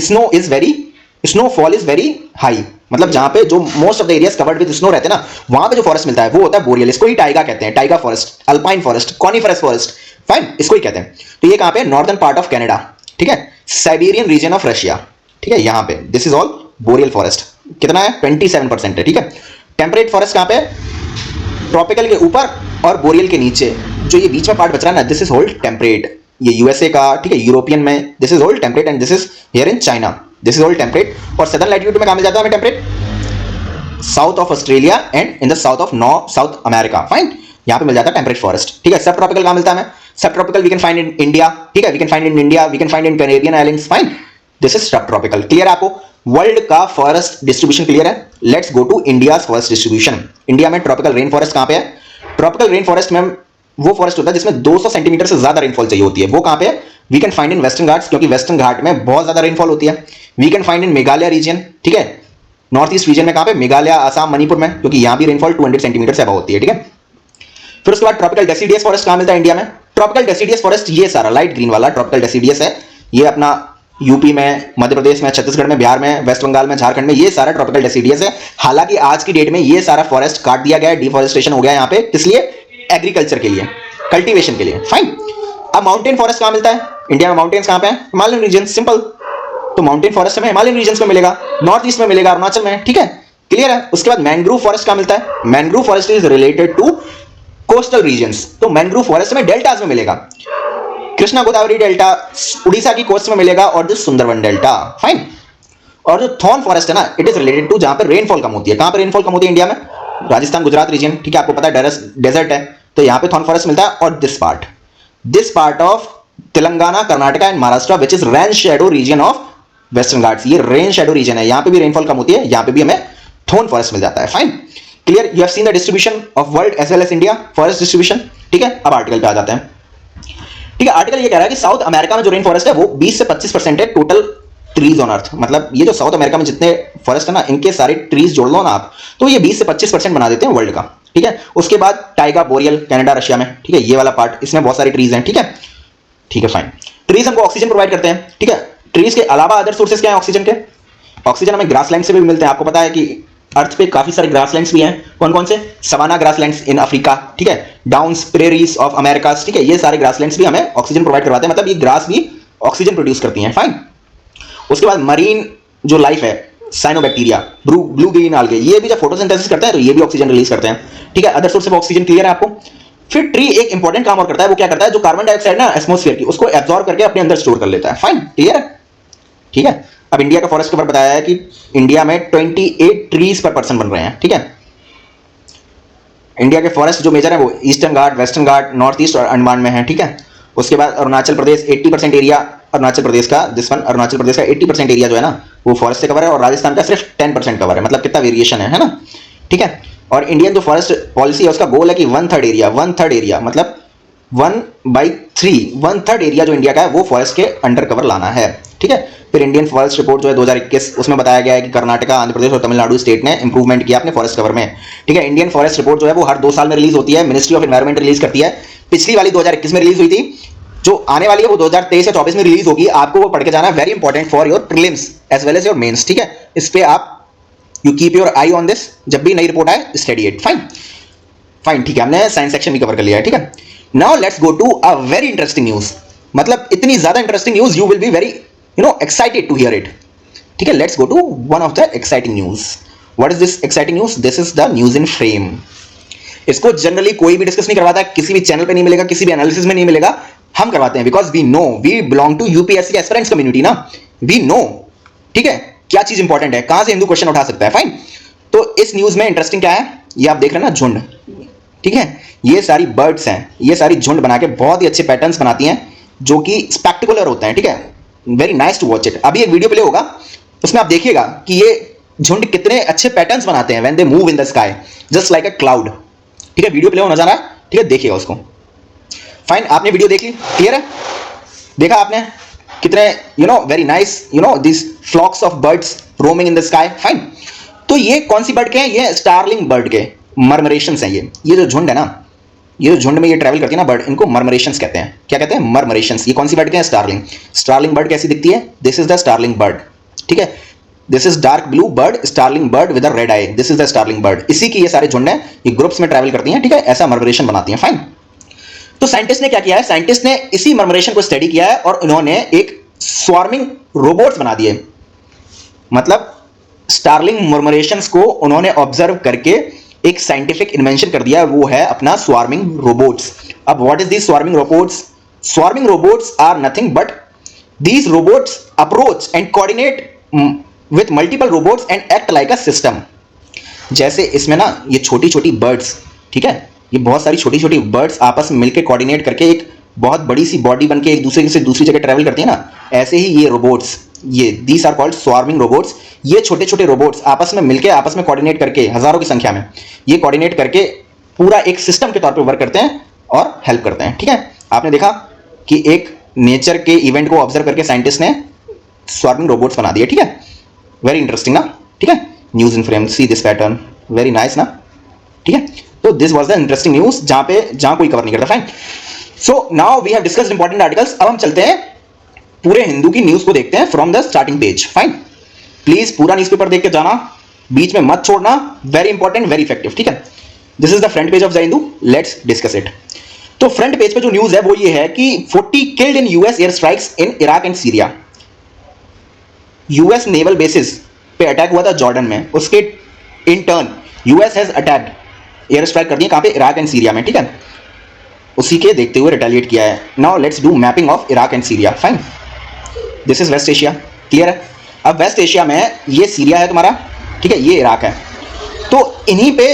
snowfall is very high. मतलब जहां पे जो most of the areas covered with snow रहते हैं ना, वहां पे जो फॉरेस्ट मिलता है वो होता है बोरियल। इसको ही टाइगा कहते हैं, Tyga forest, alpine forest, coniferous forest, fine, इसको ही कहते हैं। तो ये कहां पे, नॉर्दर्न पार्ट ऑफ कनाडा, ठीक है, साइबेरियन रीजन ऑफ रशिया, ठीक है, यहां पे this is all boreal forest. कितना है, 27% है, ठीक है। टेम्परेट फॉरेस्ट कहां पे, ट्रॉपिकल के ऊपर और बोरियल के नीचे, जो ये बीच में पार्ट बच रहा है ना, दिस इज होल्ड टेम्परेट। ये यूएसए का, ठीक है, यूरोपियन में this is hold temperate, and this is here in China, this is hold temperate. और सदर्न लैटिट्यूड में कहां मिल जाता है हमें temperate, south of Australia and in the south of south America, fine, यहां पे मिल जाता है टेम्परेट फॉरेस्ट, ठीक है। सब ट्रॉपिकल कहां मिलता है हमें, sub tropical we can find in India, ठीक है, we can find in India, we can find in Caribbean islands, fine, this is sub tropical. Clear है आपको, वर्ल्ड का फॉरेस्ट डिस्ट्रीब्यूशन क्लियर है। Let's go to India forest distribution. India में tropical rain forest कहां पे है, tropical rain forest में वो फॉरेस्ट होता है जिसमें 200 सेंटीमीटर से ज्यादा रेनफॉल चाहिए होती है, वो कहां पे है, we can find in western Ghats, क्योंकि वेस्टर्न घाट में बहुत ज्यादा रेनफॉल होती है। We can find in Meghalaya region, ठीक है, नॉर्थ ईस्ट रीजन में कहां पे, मेघालय, आसाम, मणिपुर में, क्योंकि यहां भी रेनफॉल 200 सेंटीमीटर से अबव होती है, ठीक है। फिर उसके बाद ट्रॉपिकल डेसिडियस फॉरेस्ट कहां मिलता है इंडिया में, ट्रॉपिकल डेसिडियस फॉरेस्ट, ये सारा लाइट ग्रीन वाला ट्रॉपिकल डेसिडियस है, ये अपना यूपी में, मध्य प्रदेश में, छत्तीसगढ़ में, बिहार में, वेस्ट बंगाल में, झारखंड में, ये सारा ट्रॉपिकल डेसिडियस है। हालांकि आज की डेट में ये सारा फॉरेस्ट काट दिया गया है, डिफॉरेस्टेशन हो गया है यहाँ पे, किस लिए? एग्रीकल्चर के लिए, कल्टीवेशन के लिए। फाइन। अब माउंटेन फॉरेस्ट कहां मिलता है? इंडिया में माउंटेन्स कहां पे है? Himalayan region, simple. तो माउंटेन फॉरेस्ट हमें हिमालयन रीजन में मिलेगा, नॉर्थ ईस्ट में मिलेगा, अरुणाचल में, ठीक है, क्लियर है। उसके बाद मैंग्रोव फॉरेस्ट कहां मिलता है? Mangrove forest is related to coastal regions, तो मैंग्रोव फॉरेस्ट में डेल्टास में मिलेगा, कृष्णा गोदावरी डेल्टा उड़ीसा की कोस्ट में मिलेगा, और जो सुंदरवन डेल्टा। फाइन। और जो थॉर्न फॉरेस्ट है ना, इट इज रिलेटेड टू जहां पर रेनफॉल कम होती है। कहां पर रेनफॉल कम होती है इंडिया में? राजस्थान गुजरात रीजन, ठीक है, आपको पता है डेजर्ट है, तो यहां पे थॉर्न फॉरेस्ट मिलता है। और this part of Telangana, Karnataka and Maharashtra which is rain shadow reason of western Ghats, ये रेन शैडो रीजन है, यहां पे भी रेनफॉल कम होती है, यहां पे भी हमें थॉर्न फॉरेस्ट मिल जाता है। Fine, clear. You have seen the distribution of world as well as India forest distribution, ठीक है। अब आर्टिकल पे आ जाते हैं, ठीक है। आर्टिकल ये कह रहा है कि साउथ अमेरिका में जो रेन फॉरेस्ट है वो 20 से 25% है टोटल ट्रीज ऑन अर्थ, मतलब ये जो साउथ अमेरिका में जितने फॉरेस्ट है ना, इनके सारे ट्रीज जोड़ लो ना आप, तो ये 20 से 25% बना देते हैं वर्ल्ड का, ठीक है। उसके बाद टाइगा बोरियल, कनाडा, रशिया में, ठीक है, ये वाला पार्ट, इसमें बहुत सारी ट्रीज हैं, ठीक है, ठीक है, फाइन। ट्रीज हमको ऑक्सीजन प्रोवाइड करते हैं, ठीक है। ट्रीज के अलावा अदर सोर्सेज क्या है ऑक्सीजन के? ऑक्सीजन हमें ग्रासलैंड से भी मिलते हैं, आपको पता है कि अर्थ पे काफी सारे ग्रासलैंड्स भी हैं, कौन कौन से? सवाना ग्रासलैंड्स इन अफ्रीका, ठीक है, डाउन्स प्रेरीज ऑफ अमेरिका, ठीक है, ये सारे ग्रासलैंड्स भी हमें ऑक्सीजन प्रोवाइड करवाते हैं, मतलब ये ग्रास भी ऑक्सीजन प्रोड्यूस करती हैं। फाइन। उसके बाद मरीन जो लाइफ है, साइनोबैक्टीरिया, ब्लू ग्रीन आल्गे, ये भी जब फोटोसिंथेसिस करते हैं तो ये भी ऑक्सीजन रिलीज करते हैं, ठीक है। Other source of oxygen clear है आपको। फिर ट्री एक इंपॉर्टेंट काम और करता है, वो क्या करता है? जो कार्बन डाइऑक्साइड ना एटमॉस्फेयर की, उसको एब्जॉर्ब करके अपने अंदर स्टोर कर लेता है। फाइन, क्लियर है, ठीक है। अब इंडिया का फॉरेस्ट के ऊपर बताया है कि इंडिया में 28 ट्रीज पर पर्सन बन रहे हैं, ठीक है। इंडिया के फॉरेस्ट जो मेजर है वो ईस्टर्न घाट, वेस्टर्न घाट, नॉर्थ ईस्ट और अंडमान में है, ठीक है। उसके बाद अरुणाचल प्रदेश 80% एरिया, अरुणाचल प्रदेश का 80% एरिया जो है ना वो फॉरेस्ट से कवर है, और राजस्थान का सिर्फ 10% कवर है, मतलब कितना वेरिएशन है ना, ठीक है। और इंडियन जो फॉरेस्ट पॉलिसी है उसका गोल है कि 1/3 एरिया मतलब 1/3 एरिया जो इंडिया का है वो फॉरेस्ट के अंडर कवर लाना है, ठीक है। फिर इंडियन फॉरेस्ट रिपोर्ट जो है 2021, उसमें बताया गया है कि कर्नाटका, आंध्र प्रदेश और तमिलनाडु स्टेट ने इंप्रूवमेंट किया अपने फॉरेस्ट कवर में, ठीक है। इंडियन फॉरेस्ट रिपोर्ट जो है वो हर 2 साल में रिलीज होती है, मिनिस्ट्री ऑफ एनवायरमेंट रिलीज करती है। पिछली वाली 2021 में रिलीज हुई थी, जो आने वाली है वो 2023 या 24 में रिलीज होगी, आपको वो पढ़ के जाना है, very important for your prelims as well as your mains, ठीक है। इस पे आप you keep your eye on this, जब भी नई रिपोर्ट आए स्टडी इट। फाइन, ठीक है, हमने साइंस सेक्शन भी कवर कर लिया है, ठीक है। Now let's go to a very interesting news, मतलब इतनी ज्यादा interesting news, you will be very excited to hear it, ठीक है। Let's go to one of the exciting news. What is this exciting news? This is the news in frame. इसको generally कोई भी discuss नहीं करवाता, किसी भी channel पे नहीं मिलेगा, किसी भी एनालिसिस में नहीं मिलेगा, हम करवाते हैं, because we know, we belong to UPSC aspirants community ना, वी नो, ठीक है, क्या चीज इंपॉर्टेंट है, कहां से हिंदू क्वेश्चन उठा सकता है। फाइन। तो इस न्यूज में इंटरेस्टिंग क्या है, ये आप देख रहे हैं ना, झुंड, ठीक है, ये सारी बर्ड्स हैं, ये सारी झुंड बना के बहुत ही अच्छे पैटर्न्स बनाती हैं जो कि स्पेक्टिकुलर होते हैं, ठीक है, very nice to watch it. अभी एक वीडियो प्ले होगा, उसमें आप देखिएगा कि ये झुंड कितने अच्छे पैटर्न्स बनाते हैं when they move in the sky just like a cloud, ठीक है। वीडियो प्ले होना जा रहा है, ठीक है, देखिएगा उसको। फाइन, आपने वीडियो देख ली, क्लियर है, देखा आपने कितने very nice this flocks of birds roaming in the sky. Fine. तो ये कौन सी बर्ड के हैं? ये स्टारलिंग बर्ड के मर्मरेशंस हैं। ये जो झुंड है ना, ये जो झुंड में ये ट्रैवल करती है ना बर्ड, इनको मर्मरेशंस कहते हैं। क्या कहते हैं? मर्मरेशंस। ये कौन सी बर्ड के हैं? स्टारलिंग बर्ड कैसी दिखती है? This is the starling bird, ठीक है। This is dark blue bird, starling bird with a red eye, this is the starling bird. इसी की ये सारे झुंड हैं, ये ग्रुप्स में ट्रैवल करती हैं, ठीक है, ऐसा मर्मरेशन बनाती हैं। फाइन। तो साइंटिस्ट ने क्या किया है? साइंटिस्ट ने इसी मर्मरेशन को स्टडी किया है और उन्होंने एक स्वार्मिंग रोबोट्स बना दिए, मतलब स्टारलिंग मर्मरेशंस को उन्होंने ऑब्जर्व करके एक साइंटिफिक इन्वेंशन कर दिया, वो है अपना स्वार्मिंग रोबोट्स। अब what is this swarming robots? Swarming robots are nothing but these robots approach and coordinate with multiple robots and act like a system. जैसे इसमें ना ये छोटी छोटी बर्ड्स, ठीक है, ये बहुत सारी छोटी छोटी बर्ड्स आपस में मिलकर कोऑर्डिनेट करके एक बहुत बड़ी सी बॉडी बनके एक दूसरे से दूसरी जगह ट्रैवल करती है ना, ऐसे ही ये रोबोट्स, ये these are called swarming robots. ये छोटे छोटे रोबोट्स आपस में मिलके आपस में कोऑर्डिनेट करके, हजारों की संख्या में ये कोऑर्डिनेट करके पूरा एक सिस्टम के तौर पे वर्क करते हैं और हेल्प करते हैं, ठीक है। आपने देखा कि एक नेचर के इवेंट को ऑब्जर्व करके साइंटिस्ट ने स्वार्मिंग रोबोट्स बना दिए, ठीक है, वेरी इंटरेस्टिंग ना, ठीक है। News in frame, see this pattern, very nice ना, ठीक है। तो this was the interesting news जहां कोई कवर नहीं करता। Fine. So now we have discussed important articles. अब हम चलते हैं पूरे हिंदू की न्यूज को देखते हैं from the starting page. Fine, please पूरा न्यूज़पेपर देख के जाना, बीच में मत छोड़ना, वेरी इंपॉर्टेंट, वेरी इफेक्टिव, ठीक है। This is the front page of the Hindu, let's discuss it. तो फ्रंट पेज पे जो न्यूज है वो ये है कि 40 killed in US air strikes in Iraq and Syria. US naval basis पे अटैक हुआ था जॉर्डन में, उसके in turn US has attacked, air strike कर दिए कहां पे, इराक एंड सीरिया में, ठीक है। उसी के देखते हुए रिटेलिएट किया है। Now let's do mapping of Iraq and Syria. Fine, this is West Asia, clear है। अब वेस्ट एशिया में ये सीरिया है तुम्हारा, ठीक है, ये इराक है। तो इन्हीं पे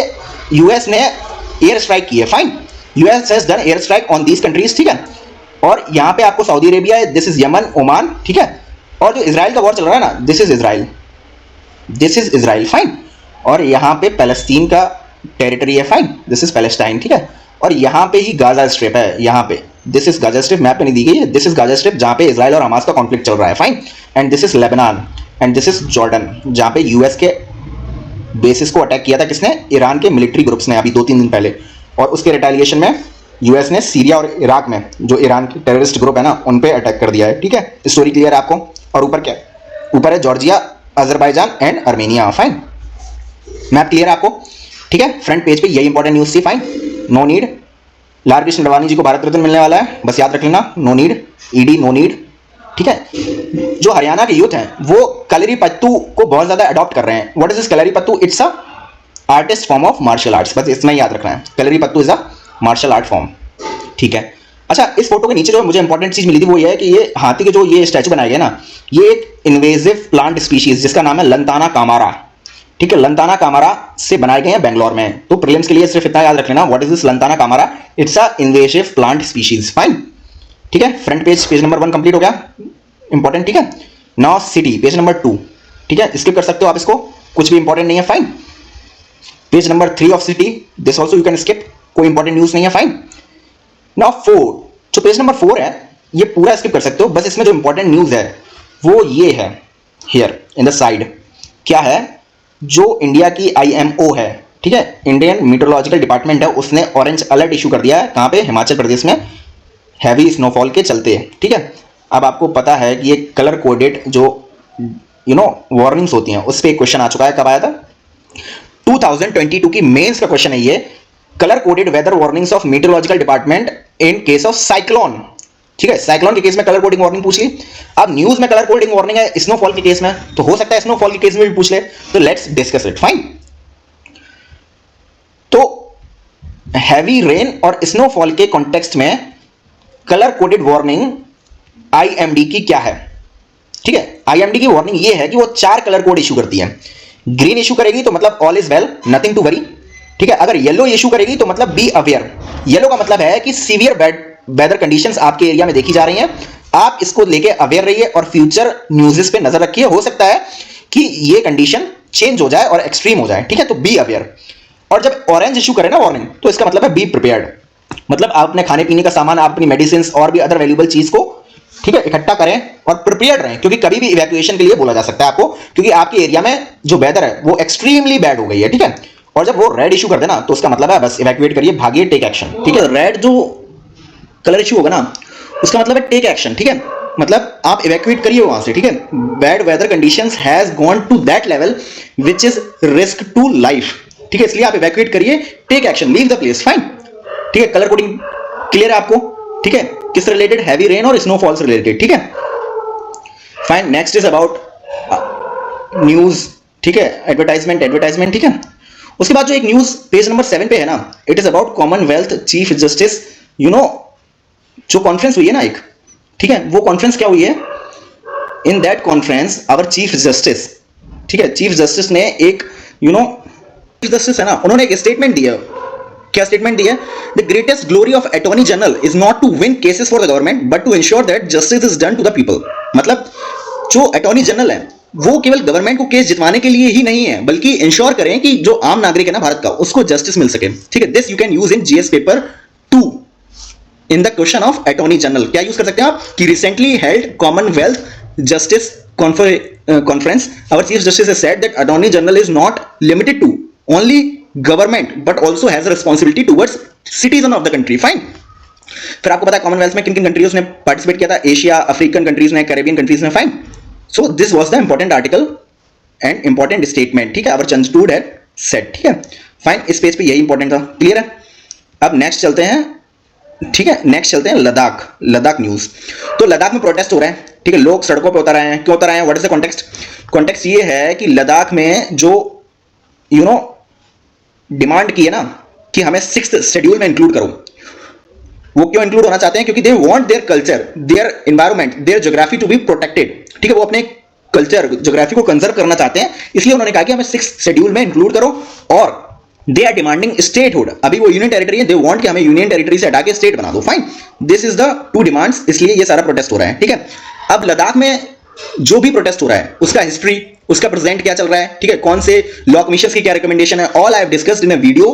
यूएस ने एयर स्ट्राइक की है। Fine, US has done air strike on these countries, ठीक है। और यहां पे आपको सऊदी अरेबिया है, दिस इज यमन, ओमान, ठीक है। और जो इजराइल का वॉर चल रहा है ना, this is Israel, this is Israel. Fine, और यहां पे पैलेस्टीन का टेरिटरी है। फाइन, दिस इज पैलेस्टाइन, ठीक है। और यहां पे ही गाजा स्ट्रिप है, यहां पे this is Gaza strip, map पे नहीं दी गई है, दिस इज गाजा स्ट्रिप जहां पे इजराइल और हमास का कॉन्फ्लिक्ट चल रहा है। Fine, and this is Lebanon, and this is Jordan जहां पे यूएस के बेसिस को अटैक किया था किसने, ईरान के मिलिट्री ग्रुप्स ने, अभी 2-3 दिन पहले। और उसके रिटेलिएशन में यूएस ने सीरिया और इराक में जो ईरान के टेररिस्ट ग्रुप है ना, उन पे अटैक कर दिया है, ठीक है। स्टोरी क्लियर है आपको। और ऊपर क्या, ऊपर है Georgia, Azerbaijan and Armenia. Fine, map clear है आपको, ठीक है। फ्रंट पेज पे यही इंपॉर्टेंट न्यूज थी। Fine, no need, Lal Krishna Advani ji को भारत रत्न मिलने वाला है, बस याद रख लेना, no need, ED no need, ठीक है। जो हरियाणा के यूथ हैं वो कलरी पत्तू को बहुत ज्यादा अडॉप्ट कर रहे हैं। What is this Kalari Pattu? It's a artist form of martial arts, बस इतना ही याद रखना है, Kalari Pattu is a martial art form, ठीक है। अच्छा, इस फोटो के नीचे जो मुझे इंपॉर्टेंट चीज मिली थी वो ये है कि ये हाथी के जो ये स्टैचू बनाए गए ना, ये एक इन्वेजिव प्लांट स्पीशीज जिसका नाम है लंताना कामारा, ठीक है। लंताना कामारा से बनाए गए हैं बेंगलोर में। तो प्रीलिम्स के लिए सिर्फ इतना याद रख लेना, what is this lantana camara, it's a invasive plant species. Fine, ठीक है। Front page, page number 1 complete हो गया, इंपॉर्टेंट, ठीक है। नाउ सिटी, पेज नंबर 2, ठीक है, स्किप कर सकते हो आप इसको, कुछ भी इंपॉर्टेंट नहीं है। Fine, page number 3 of city, this also you can skip, कोई इंपॉर्टेंट न्यूज नहीं है। फाइन, नाउ 4, जो पेज नंबर 4 है ये पूरा स्किप कर सकते हो, बस इसमें जो इंपॉर्टेंट न्यूज है वो ये है, हियर इन द साइड, क्या है, जो इंडिया की आईएमओ है, ठीक है, इंडियन मीटरोलॉजिकल डिपार्टमेंट है, उसने ऑरेंज अलर्ट इशू कर दिया है, कहां पे, हिमाचल प्रदेश में, हैवी स्नोफॉल के चलते, ठीक है। अब आपको पता है कि ये कलर कोडेड जो वार्निंग्स होती हैं उस पर एक क्वेश्चन आ चुका है, कब आया था, 2022 की मेंस का क्वेश्चन है ये, colour coded weather warnings of meteorological department in case of cyclone, ठीक है। साइक्लोन के केस में कलर कोडिंग वार्निंग पूछ ली। अब न्यूज में कलर कोडिंग वार्निंग है स्नोफॉल के केस में, तो हो सकता है स्नोफॉल के केस में भी पूछ ले, तो लेट्स डिस्कस इट। फाइन, तो हैवी रेन और स्नोफॉल के कॉन्टेक्स्ट में कलर कोडेड वार्निंग आईएमडी की क्या है, ठीक है। आईएमडी की वार्निंग ये है कि वो 4 कलर कोड इशू करती है। ग्रीन इशू करेगी तो मतलब all is well, nothing to worry, ठीक है। अगर येलो इशू करेगी तो मतलब बी अवेयर। येलो का मतलब है कि सीवियर वेदर कंडीशंस आपके एरिया में देखी जा रही हैं, आप इसको लेके अवेयर रहिए और फ्यूचर न्यूज़ेस पे नजर रखिए, हो सकता है कि ये कंडीशन चेंज हो जाए और एक्सट्रीम हो जाए, ठीक है, तो बी अवेयर। और जब ऑरेंज इशू करे ना वार्निंग, तो इसका मतलब है बी प्रिपेयर्ड, मतलब आप अपने खाने पीने का सामान, आप अपनी मेडिसिन और भी अदर वैल्यूएबल चीज को, ठीक है, इकट्ठा करें और प्रिपेयर्ड रहें, क्योंकि कभी भी इवैक्यूएशन के लिए बोला जा सकता है आपको, क्योंकि आपके एरिया में जो वेदर है वो एक्सट्रीमली बैड हो गई है, ठीक है। और जब वो रेड इशू कर देना तो उसका मतलब है बस इवैक्यूएट करिए, भागिए, टेक एक्शन, ठीक है। रेड जो कलर इशू होगा ना उसका मतलब है टेक एक्शन, ठीक है, मतलब आप इवैक्यूएट करिए वहां से, ठीक है। Bad weather conditions has gone to that level which is risk to life, ठीक है, इसलिए आप इवैक्यूएट करिए, take action, leave the place. Fine, ठीक है, कलर कोडिंग क्लियर है आपको, ठीक है, किस रिलेटेड, हैवी रेन और स्नोफॉल से रिलेटेड, ठीक है। Fine, next is about news, ठीक है, एडवर्टाइजमेंट, ठीक है। उसके बाद जो एक न्यूज पेज नंबर 7 पे है ना, it is about Commonwealth chief justice, जो कॉन्फ्रेंस हुई है ना एक, ठीक है, वो कॉन्फ्रेंस क्या हुई है, in that conference our chief justice, ठीक है, चीफ जस्टिस ने एक चीफ जस्टिस है ना, उन्होंने एक स्टेटमेंट दिया। क्या स्टेटमेंट दिया? The greatest glory of attorney general is not to win cases for the government but to ensure that justice is done to the people. मतलब जो अटॉर्नी जनरल है वो केवल गवर्नमेंट को केस जितवाने के लिए ही नहीं है, बल्कि इंश्योर करें कि जो आम नागरिक है ना भारत का, उसको जस्टिस मिल सके, ठीक है। This you can use in GS paper 2 in the question of attorney general. क्या यूज कर सकते हैं आप कि recently held Commonwealth justice conference, our chief justice has said that attorney general is not limited to only government but also has a responsibility towards citizen of the country. Fine, फिर आपको पता है Commonwealth में किन किन countries ने participate किया था, एशिया, अफ्रीकन कंट्रीज ने, कैरेबियन कंट्रीज ने, fine. So this was the important article and important statement, ठीक है, अवर चंद्रचूड़ हैड सेड, ठीक है, फाइन। इस पेज पे यही इंपॉर्टेंट था, क्लियर है। अब नेक्स्ट चलते हैं, ठीक है, नेक्स्ट चलते हैं लद्दाख न्यूज। तो लद्दाख में प्रोटेस्ट हो रहे हैं, ठीक है, लोग सड़कों पे उतर आए हैं। क्यों उतर आए हैं, what is the context? Context ये है कि लद्दाख में जो डिमांड की है ना कि हमें 6th शेड्यूल में इंक्लूड करो, वो क्यों इंक्लूड होना चाहते हैं? क्योंकि they want their culture, their environment, their geography to be protected, ठीक है, वो अपने कल्चर, ज्योग्राफी को कंजर्व करना चाहते हैं, इसलिए उन्होंने कहा कि हमें 6th शेड्यूल में इंक्लूड करो। और दे आर डिमांडिंग स्टेटहुड, अभी वो यूनियन टेरिटरी है, दे वांट कि हमें यूनियन टेरिटरी से हटा के स्टेट बना दो, fine. This is the 2 demands, इसलिए ये सारा प्रोटेस्ट हो रहा है, ठीक है। अब लद्दाख में जो भी प्रोटेस्ट हो रहा है उसका हिस्ट्री, उसका प्रेजेंट क्या चल रहा है, ठीक है, कौन से लॉ कमीशंस की क्या रिकमेंडेशन है, all I have discussed in a video,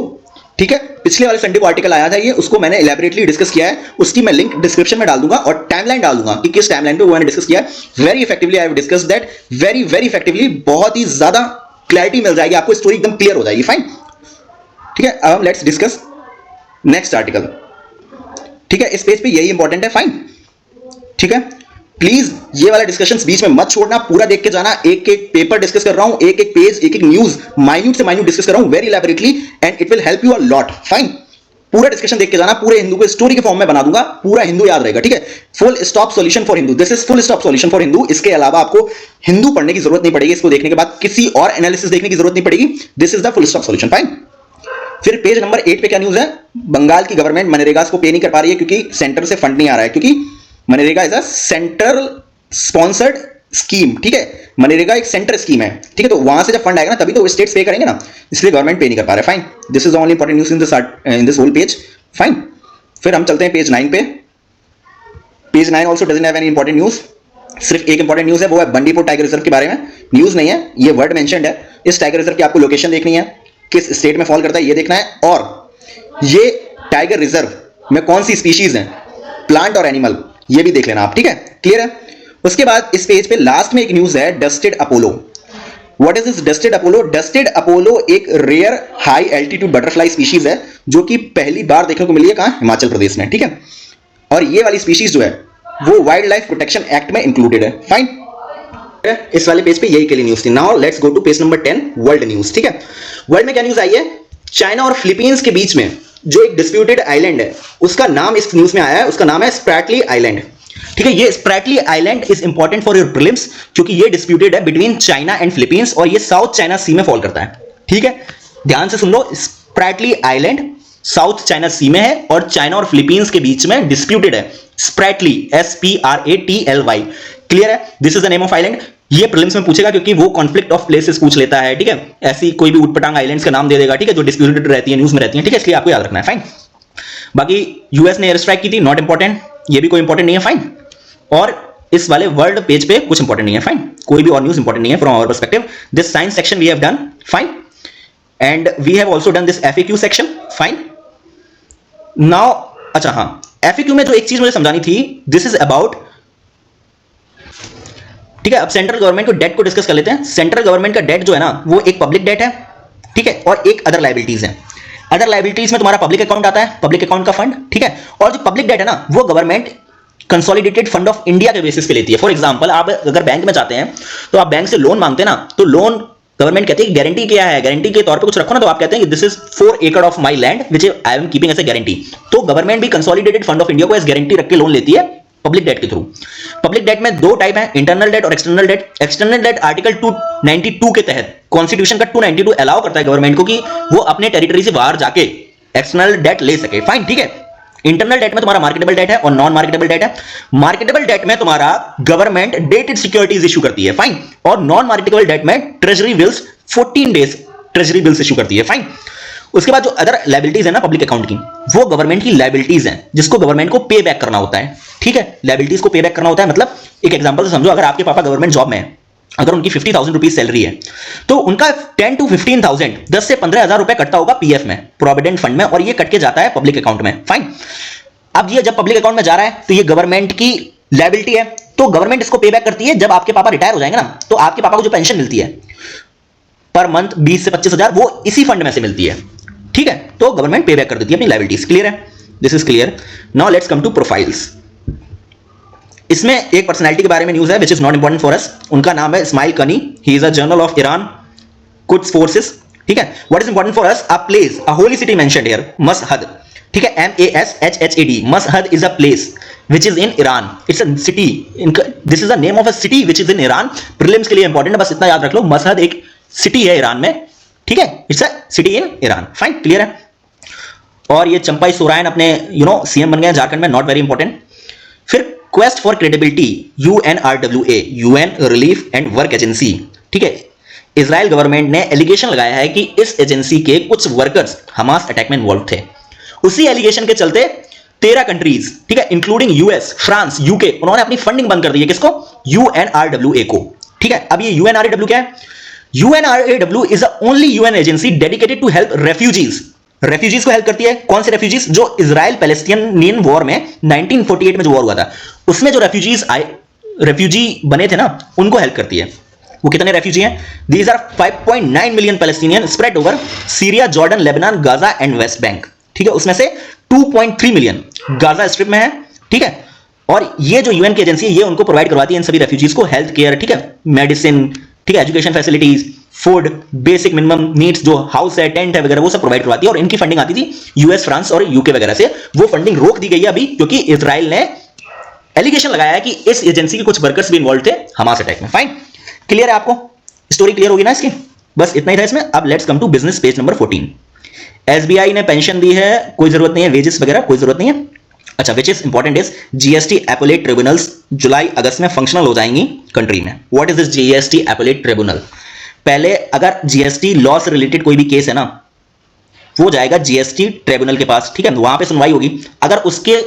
ठीक है। पिछले वाले संडे को आर्टिकल आया था ये, उसको मैंने इलैबोरेटली डिस्कस किया है, उसकी मैं लिंक डिस्क्रिप्शन में डाल दूंगा और टाइमलाइन डाल दूंगा कि किस टाइमलाइन पे वो मैंने डिस्कस किया है। Very effectively I have discussed that, very very effectively, बहुत ही ज्यादा क्लैरिटी मिल जाएगी आपको, स्टोरी एकदम क्लियर हो जाएगी, फाइन, ठीक है। अब लेट्स डिस्कस नेक्स्ट आर्टिकल, ठीक है, इस पेज पे यही इंपॉर्टेंट है, फाइन, ठीक है। प्लीज ये वाला डिस्कशंस बीच में मत छोड़ना, पूरा देख के जाना। एक एक पेपर डिस्कस कर रहा हूं, एक एक पेज, एक एक न्यूज माइन्यूट से माइन्यूट डिस्कस कर रहा हूं, very elaborately, and it will help you a lot, fine. पूरा डिस्कशन देख के जाना, पूरे हिंदू को स्टोरी के फॉर्म में बना दूंगा, पूरा हिंदू याद रहेगा, ठीक है। Full stop solution for Hindu, this is full stop solution for Hindu. इसके अलावा आपको हिंदू पढ़ने की जरूरत नहीं पड़ेगी, इसको देखने के बाद किसी और एनालिसिस देखने की जरूरत नहीं पड़ेगी, this is the full stop solution, fine. फिर पेज नंबर 8 पे क्या न्यूज है? बंगाल की गवर्नमेंट मनरेगा को पे नहीं कर पा रही है क्योंकि सेंटर से फंड नहीं आ रहा है, क्योंकि MNREGA is a central sponsored scheme, ठीक है, मनरेगा एक सेंटर स्कीम है, ठीक है, तो वहां से जब फंड आएगा ना तभी तो स्टेट्स पे करेंगे ना, इसलिए गवर्नमेंट पे नहीं कर पा रहे, fine. This is the only important news in this whole page, fine. फिर हम चलते हैं पेज 9 पे। Page 9 also doesn't have any important news, सिर्फ एक इंपॉर्टेंट न्यूज है, वो है बंडीपुर टाइगर रिजर्व के बारे में। न्यूज नहीं है, ये वर्ड मेंशन्ड है। इस टाइगर रिजर्व की आपको लोकेशन देखनी है, किस स्टेट में फॉल करता है ये देखना है, और ये टाइगर रिजर्व में कौन सी स्पीशीज हैं, प्लांट और एनिमल, ये भी देख लेना आप, ठीक है, क्लियर है। उसके बाद इस पेज पे लास्ट में एक न्यूज है, dusted Apollo. What is this dusted Apollo? Dusted Apollo एक rare high altitude butterfly species है जो कि पहली बार देखने को मिली है कहां? हिमाचल प्रदेश में, ठीक है। और ये वाली स्पीशीज जो है वो वाइल्ड लाइफ प्रोटेक्शन एक्ट में इंक्लूडेड है, फाइन। इस वाले पेज पे यही के लिए न्यूज थी। Now let's go to page number 10, world news, ठीक है। वर्ल्ड में क्या न्यूज आई है? चाइना और फिलीपींस के बीच में जो एक डिस्प्यूटेड आइलैंड है उसका नाम इस न्यूज में आया है, उसका नाम है स्प्रैटली आइलैंड, ठीक है। ये Spratly island is important for your prelims क्योंकि ये डिस्प्यूटेड है बिटवीन चाइना एंड फिलीपींस और ये साउथ चाइना सी में फॉल करता है, ठीक है। ध्यान से सुन लो, स्प्रैटली आइलैंड साउथ चाइना सी में है और चाइना और फिलीपींस के बीच में डिस्प्यूटेड है। स्प्रैटली, SPRATLY, क्लियर है। This is the name of island. ये प्रीलिम्स में पूछेगा क्योंकि वो कॉन्फ्लिक्ट ऑफ प्लेसेस पूछ लेता है, ठीक है। ऐसी कोई भी उटपटांग आइलैंड्स का नाम दे देगा, ठीक है, जो डिस्प्यूटेड रहती है, न्यूज में रहती है, ठीक है, इसलिए आपको याद रखना है, फाइन। बाकी यूएस ने एयर स्ट्राइक की थी, नॉट इंपॉर्टेंट, ये भी कोई इंपॉर्टेंट नहीं है, फाइन। और इस वाले वर्ल्ड पेज पे कुछ इंपॉर्टेंट नहीं है, फाइन। कोई भी और न्यूज इंपॉर्टेंट नहीं है from our perspective. This science section we have done, fine, and we have also done this FAQ section, fine. Now अच्छा हाँ, FAQ में जो एक चीज मुझे समझानी थी, दिस इज अबाउट, ठीक है। अब सेंट्रल गवर्नमेंट को डेट को डिस्कस कर लेते हैं। सेंट्रल गवर्नमेंट का डेट जो है ना वो एक पब्लिक डेट है, ठीक है, और एक अदर लायबिलिटीज है। अदर लायबिलिटीज में तुम्हारा पब्लिक अकाउंट आता है, पब्लिक अकाउंट का फंड, ठीक है। और जो पब्लिक डेट है ना वो government consolidated fund of India के बेसिस पे लेती है। फॉर एग्जांपल, आप अगर बैंक में जाते हैं तो आप बैंक से लोन मांगते हैं ना, तो लोन गवर्नमेंट कहती है गारंटी क्या है, गारंटी के तौर पे कुछ रखो ना, तो आप कहते हैं कि दिस इज 4 एकड़ of my land which I am keeping as a guarantee. तो गवर्नमेंट भी कंसोलिडेटेड फंड ऑफ इंडिया को एज गारंटी रख के लोन लेती है पब्लिक डेट के थ्रू। पब्लिक डेट में 2 टाइप है, इंटरनल डेट और external debt. External debt article 292 के तहत, कॉन्स्टिट्यूशन का 292 अलाउ करता है गवर्नमेंट को कि वो अपने टेरिटरी से बाहर जाके एक्सटर्नल डेट ले सके, फाइन, ठीक है। इंटरनल डेट में तुम्हारा मार्केटेबल डेट है और नॉन मार्केटेबल डेट है। मार्केटेबल डेट में तुम्हारा गवर्नमेंट डेटेड सिक्योरिटीज इशू करती है, फाइन, और नॉन मार्केटेबल डेट में treasury bills 14 days treasury bills issue करती है, फाइन। उसके बाद जो अदर लायबिलिटीज है ना पब्लिक अकाउंट की, वो गवर्नमेंट की लायबिलिटीज हैं जिसको गवर्नमेंट को पे बैक करना होता है, ठीक है। लायबिलिटीज को पे बैक करना होता है, मतलब एक एग्जांपल से समझो, अगर आपके पापा गवर्नमेंट जॉब में है, अगर उनकी 50,000 रुपीज सैलरी है तो उनका 10 to 15,000, 10 से 15,000 रुपए कटता होगा पीएफ में, प्रोविडेंट फंड में, और ये कट के जाता है पब्लिक अकाउंट में, फाइन। अब ये जब पब्लिक अकाउंट में जा रहा है तो ये गवर्नमेंट की लायबिलिटी है, तो गवर्नमेंट इसको पे बैक करती है। जब आपके पापा रिटायर हो जाएंगे ना, तो आपके पापा को जो पेंशन मिलती है पर मंथ 20 से 25,000, वो इसी फंड में से मिलती है, ठीक है। तो गवर्नमेंट पे बैक कर देती है अपनी लायबिलिटीज, क्लियर है। This is clear. Now let's come to profiles. इसमें एक पर्सनैलिटी के बारे में न्यूज है which is not important for us. उनका नाम है Ismail Qaani. He is a general of Iran Quds forces. ठीक है. What is important for us? A place, a holy city mentioned here, Mashhad. ठीक है. MASHHAD. Mashhad is a place which is in Iran. It's a city. This is the name of a city which is in Iran. Prelims के लिए important है, बस इतना याद रख लो. Mashhad एक सिटी है ईरान में. ठीक है. It's a city in Iran. Fine, clear है. और ये चंपाई सोरेन अपने सीएम बन गए झारखंड में. Not very important. फिर quest for credibility, UNRWA, UN relief and work agency. ठीक है. इजराइल गवर्नमेंट ने एलिगेशन लगाया है कि इस एजेंसी के कुछ वर्कर्स हमास अटैक में इन्वॉल्व थे. उसी एलिगेशन के चलते 13 कंट्रीज, ठीक है, इंक्लूडिंग यूएस, फ्रांस, यूके, उन्होंने अपनी फंडिंग बंद कर दी है. किसको? UNRWA को. ठीक है. अब ये UNRWA क्या है? UNRWA is the only UN agency dedicated to help refugees. Refugees को हेल्प करती है. कौन से रेफ्यूजीज? जो इजराइल पैलेस्टीनियन वॉर में 1948 में जो वॉर हुआ था उसमें जो रेफ्यूजी बने थे ना, उनको हेल्प करती है. वो कितने रेफ्यूजी हैं? These are 5.9 million Palestinian spread over Syria, Jordan, Lebanon, Gaza and West Bank. ठीक है. उसमें से 2.3 मिलियन गाजा स्ट्रिप में है. ठीक है. और ये जो यूएन की एजेंसी है ये उनको प्रोवाइड करवाती है इन सभी रेफ्यूजीज को हेल्थ केयर, ठीक है, मेडिसिन, ठीक है, education facilities, food, basic minimum needs, जो हाउस है, टेंट है वगैरह, वो सब प्रोवाइड करवाती है. और इनकी फंडिंग आती थी यूएस, फ्रांस और यूके वगैरह से. वो फंडिंग रोक दी गई है अभी क्योंकि इजराइल ने एलिगेशन लगाया है कि इस एजेंसी के कुछ वर्कर्स भी इन्वॉल्व थे हमास अटैक में. फाइन, क्लियर है आपको? स्टोरी क्लियर होगी ना इसकी? बस इतना ही था इसमें. अब let's come to business, page number 14. SBI ने पेंशन दी है, कोई जरूरत नहीं है. वेजेस वगैरह कोई जरूरत नहीं है. अच्छा, which is important is GST appellate tribunals जुलाई अगस्त में फंक्शनल हो जाएंगी कंट्री में. What is this GST appellate tribunal? पहले अगर जीएसटी लॉ से रिलेटेड कोई भी केस है ना, वो जाएगा जीएसटी ट्रिब्यूनल के पास. ठीक है. वहां पे सुनवाई होगी. अगर उसके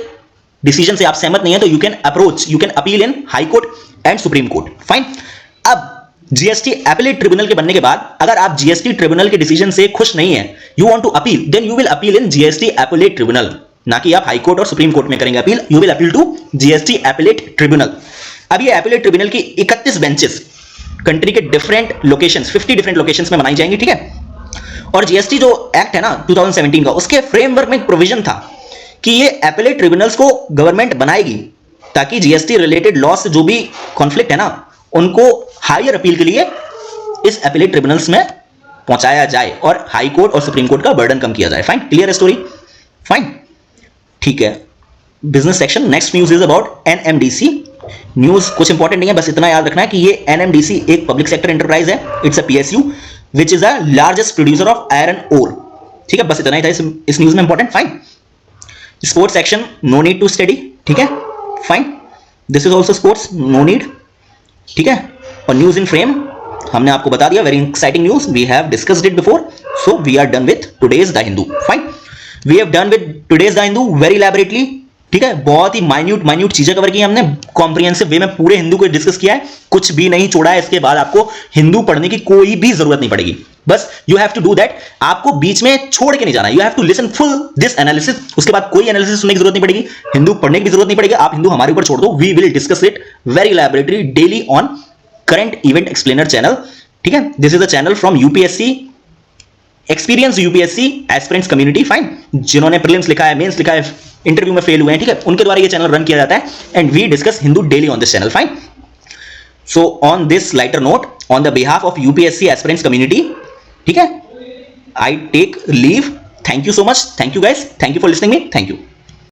डिसीजन से आप सहमत नहीं है तो you can appeal in high court and supreme court. Fine. अब जीएसटी एपेलेट ट्रिब्यूनल के बनने के बाद अगर आप जीएसटी ट्रिब्यूनल के डिसीजन से खुश नहीं है, you want to appeal, then you will appeal in GST appellate tribunal. ना कि आप हाई कोर्ट और सुप्रीम कोर्ट में करेंगे appeal. You will appeal to GST appellate tribunal. अब ये एपेलेट ट्रिब्यूनल की 31 बेंचेस कंट्री के डिफरेंट लोकेशंस, 50 डिफरेंट लोकेशंस में बनाई जाएंगी. ठीक है. और जीएसटी जो एक्ट है ना 2017 का, उसके फ्रेमवर्क में एक प्रोविजन था कि ये एपेलेट ट्रिब्यूनल्स को गवर्नमेंट बनाएगी ताकि जीएसटी रिलेटेड लॉ से जो भी कॉन्फ्लिक्ट है ना, उनको हायर अपील के लिए इस एपेलेट ट्रिब्यूनल्स में पहुंचाया जाए और हाई कोर्ट और सुप्रीम कोर्ट का बर्डन कम किया जाए. फाइन, क्लियर है स्टोरी? फाइन, ठीक है. Business section. Next news is about NMDC. News कुछ इंपॉर्टेंट नहीं है, बस इतना याद रखना है कि ये एनएमडीसी एक पब्लिक सेक्टर एंटरप्राइज है. It's a PSU which is a largest producer of iron ore. ठीक है. बस इतना ही था इस न्यूज में important. Fine. Sports section, no need to study. ठीक है. Fine. This is also sports, no need. ठीक है. और न्यूज इन फ्रेम हमने आपको बता दिया. Very exciting news, we have discussed it before. So we are done with today's the Hindu. Fine. We have done with today's the Hindu very elaborately. ठीक है. बहुत ही माइन्यूट चीजें कवर की हमने, कॉम्प्रिहेंसिव वे में पूरे हिंदू को डिस्कस किया है. कुछ भी नहीं छोड़ा है. इसके बाद आपको हिंदू पढ़ने की कोई भी जरूरत नहीं पड़ेगी. बस you have to do that. आपको बीच में छोड़ के नहीं जाना. You have to listen full this analysis. उसके बाद कोई एनालिसिस सुनने की जरूरत नहीं पड़ेगी. हिंदू पढ़ने की जरूरत नहीं पड़ेगी. आप हिंदू हमारे ऊपर छोड़ दो. We will discuss it very elaborately daily on current event explainer channel. ठीक है. This is a channel from UPSC experience UPSC aspirants community. Fine. जिन्होंने प्रीलिम्स लिखा है, मेंस लिखा है, इंटरव्यू में फेल हुए हैं, ठीक है, उनके द्वारा ये चैनल रन किया जाता है. And we discuss Hindu daily on this channel. Fine. So on this lighter note, on the behalf of UPSC aspirants community, ठीक है, I take leave. Thank you so much. Thank you guys. Thank you for listening me. Thank you.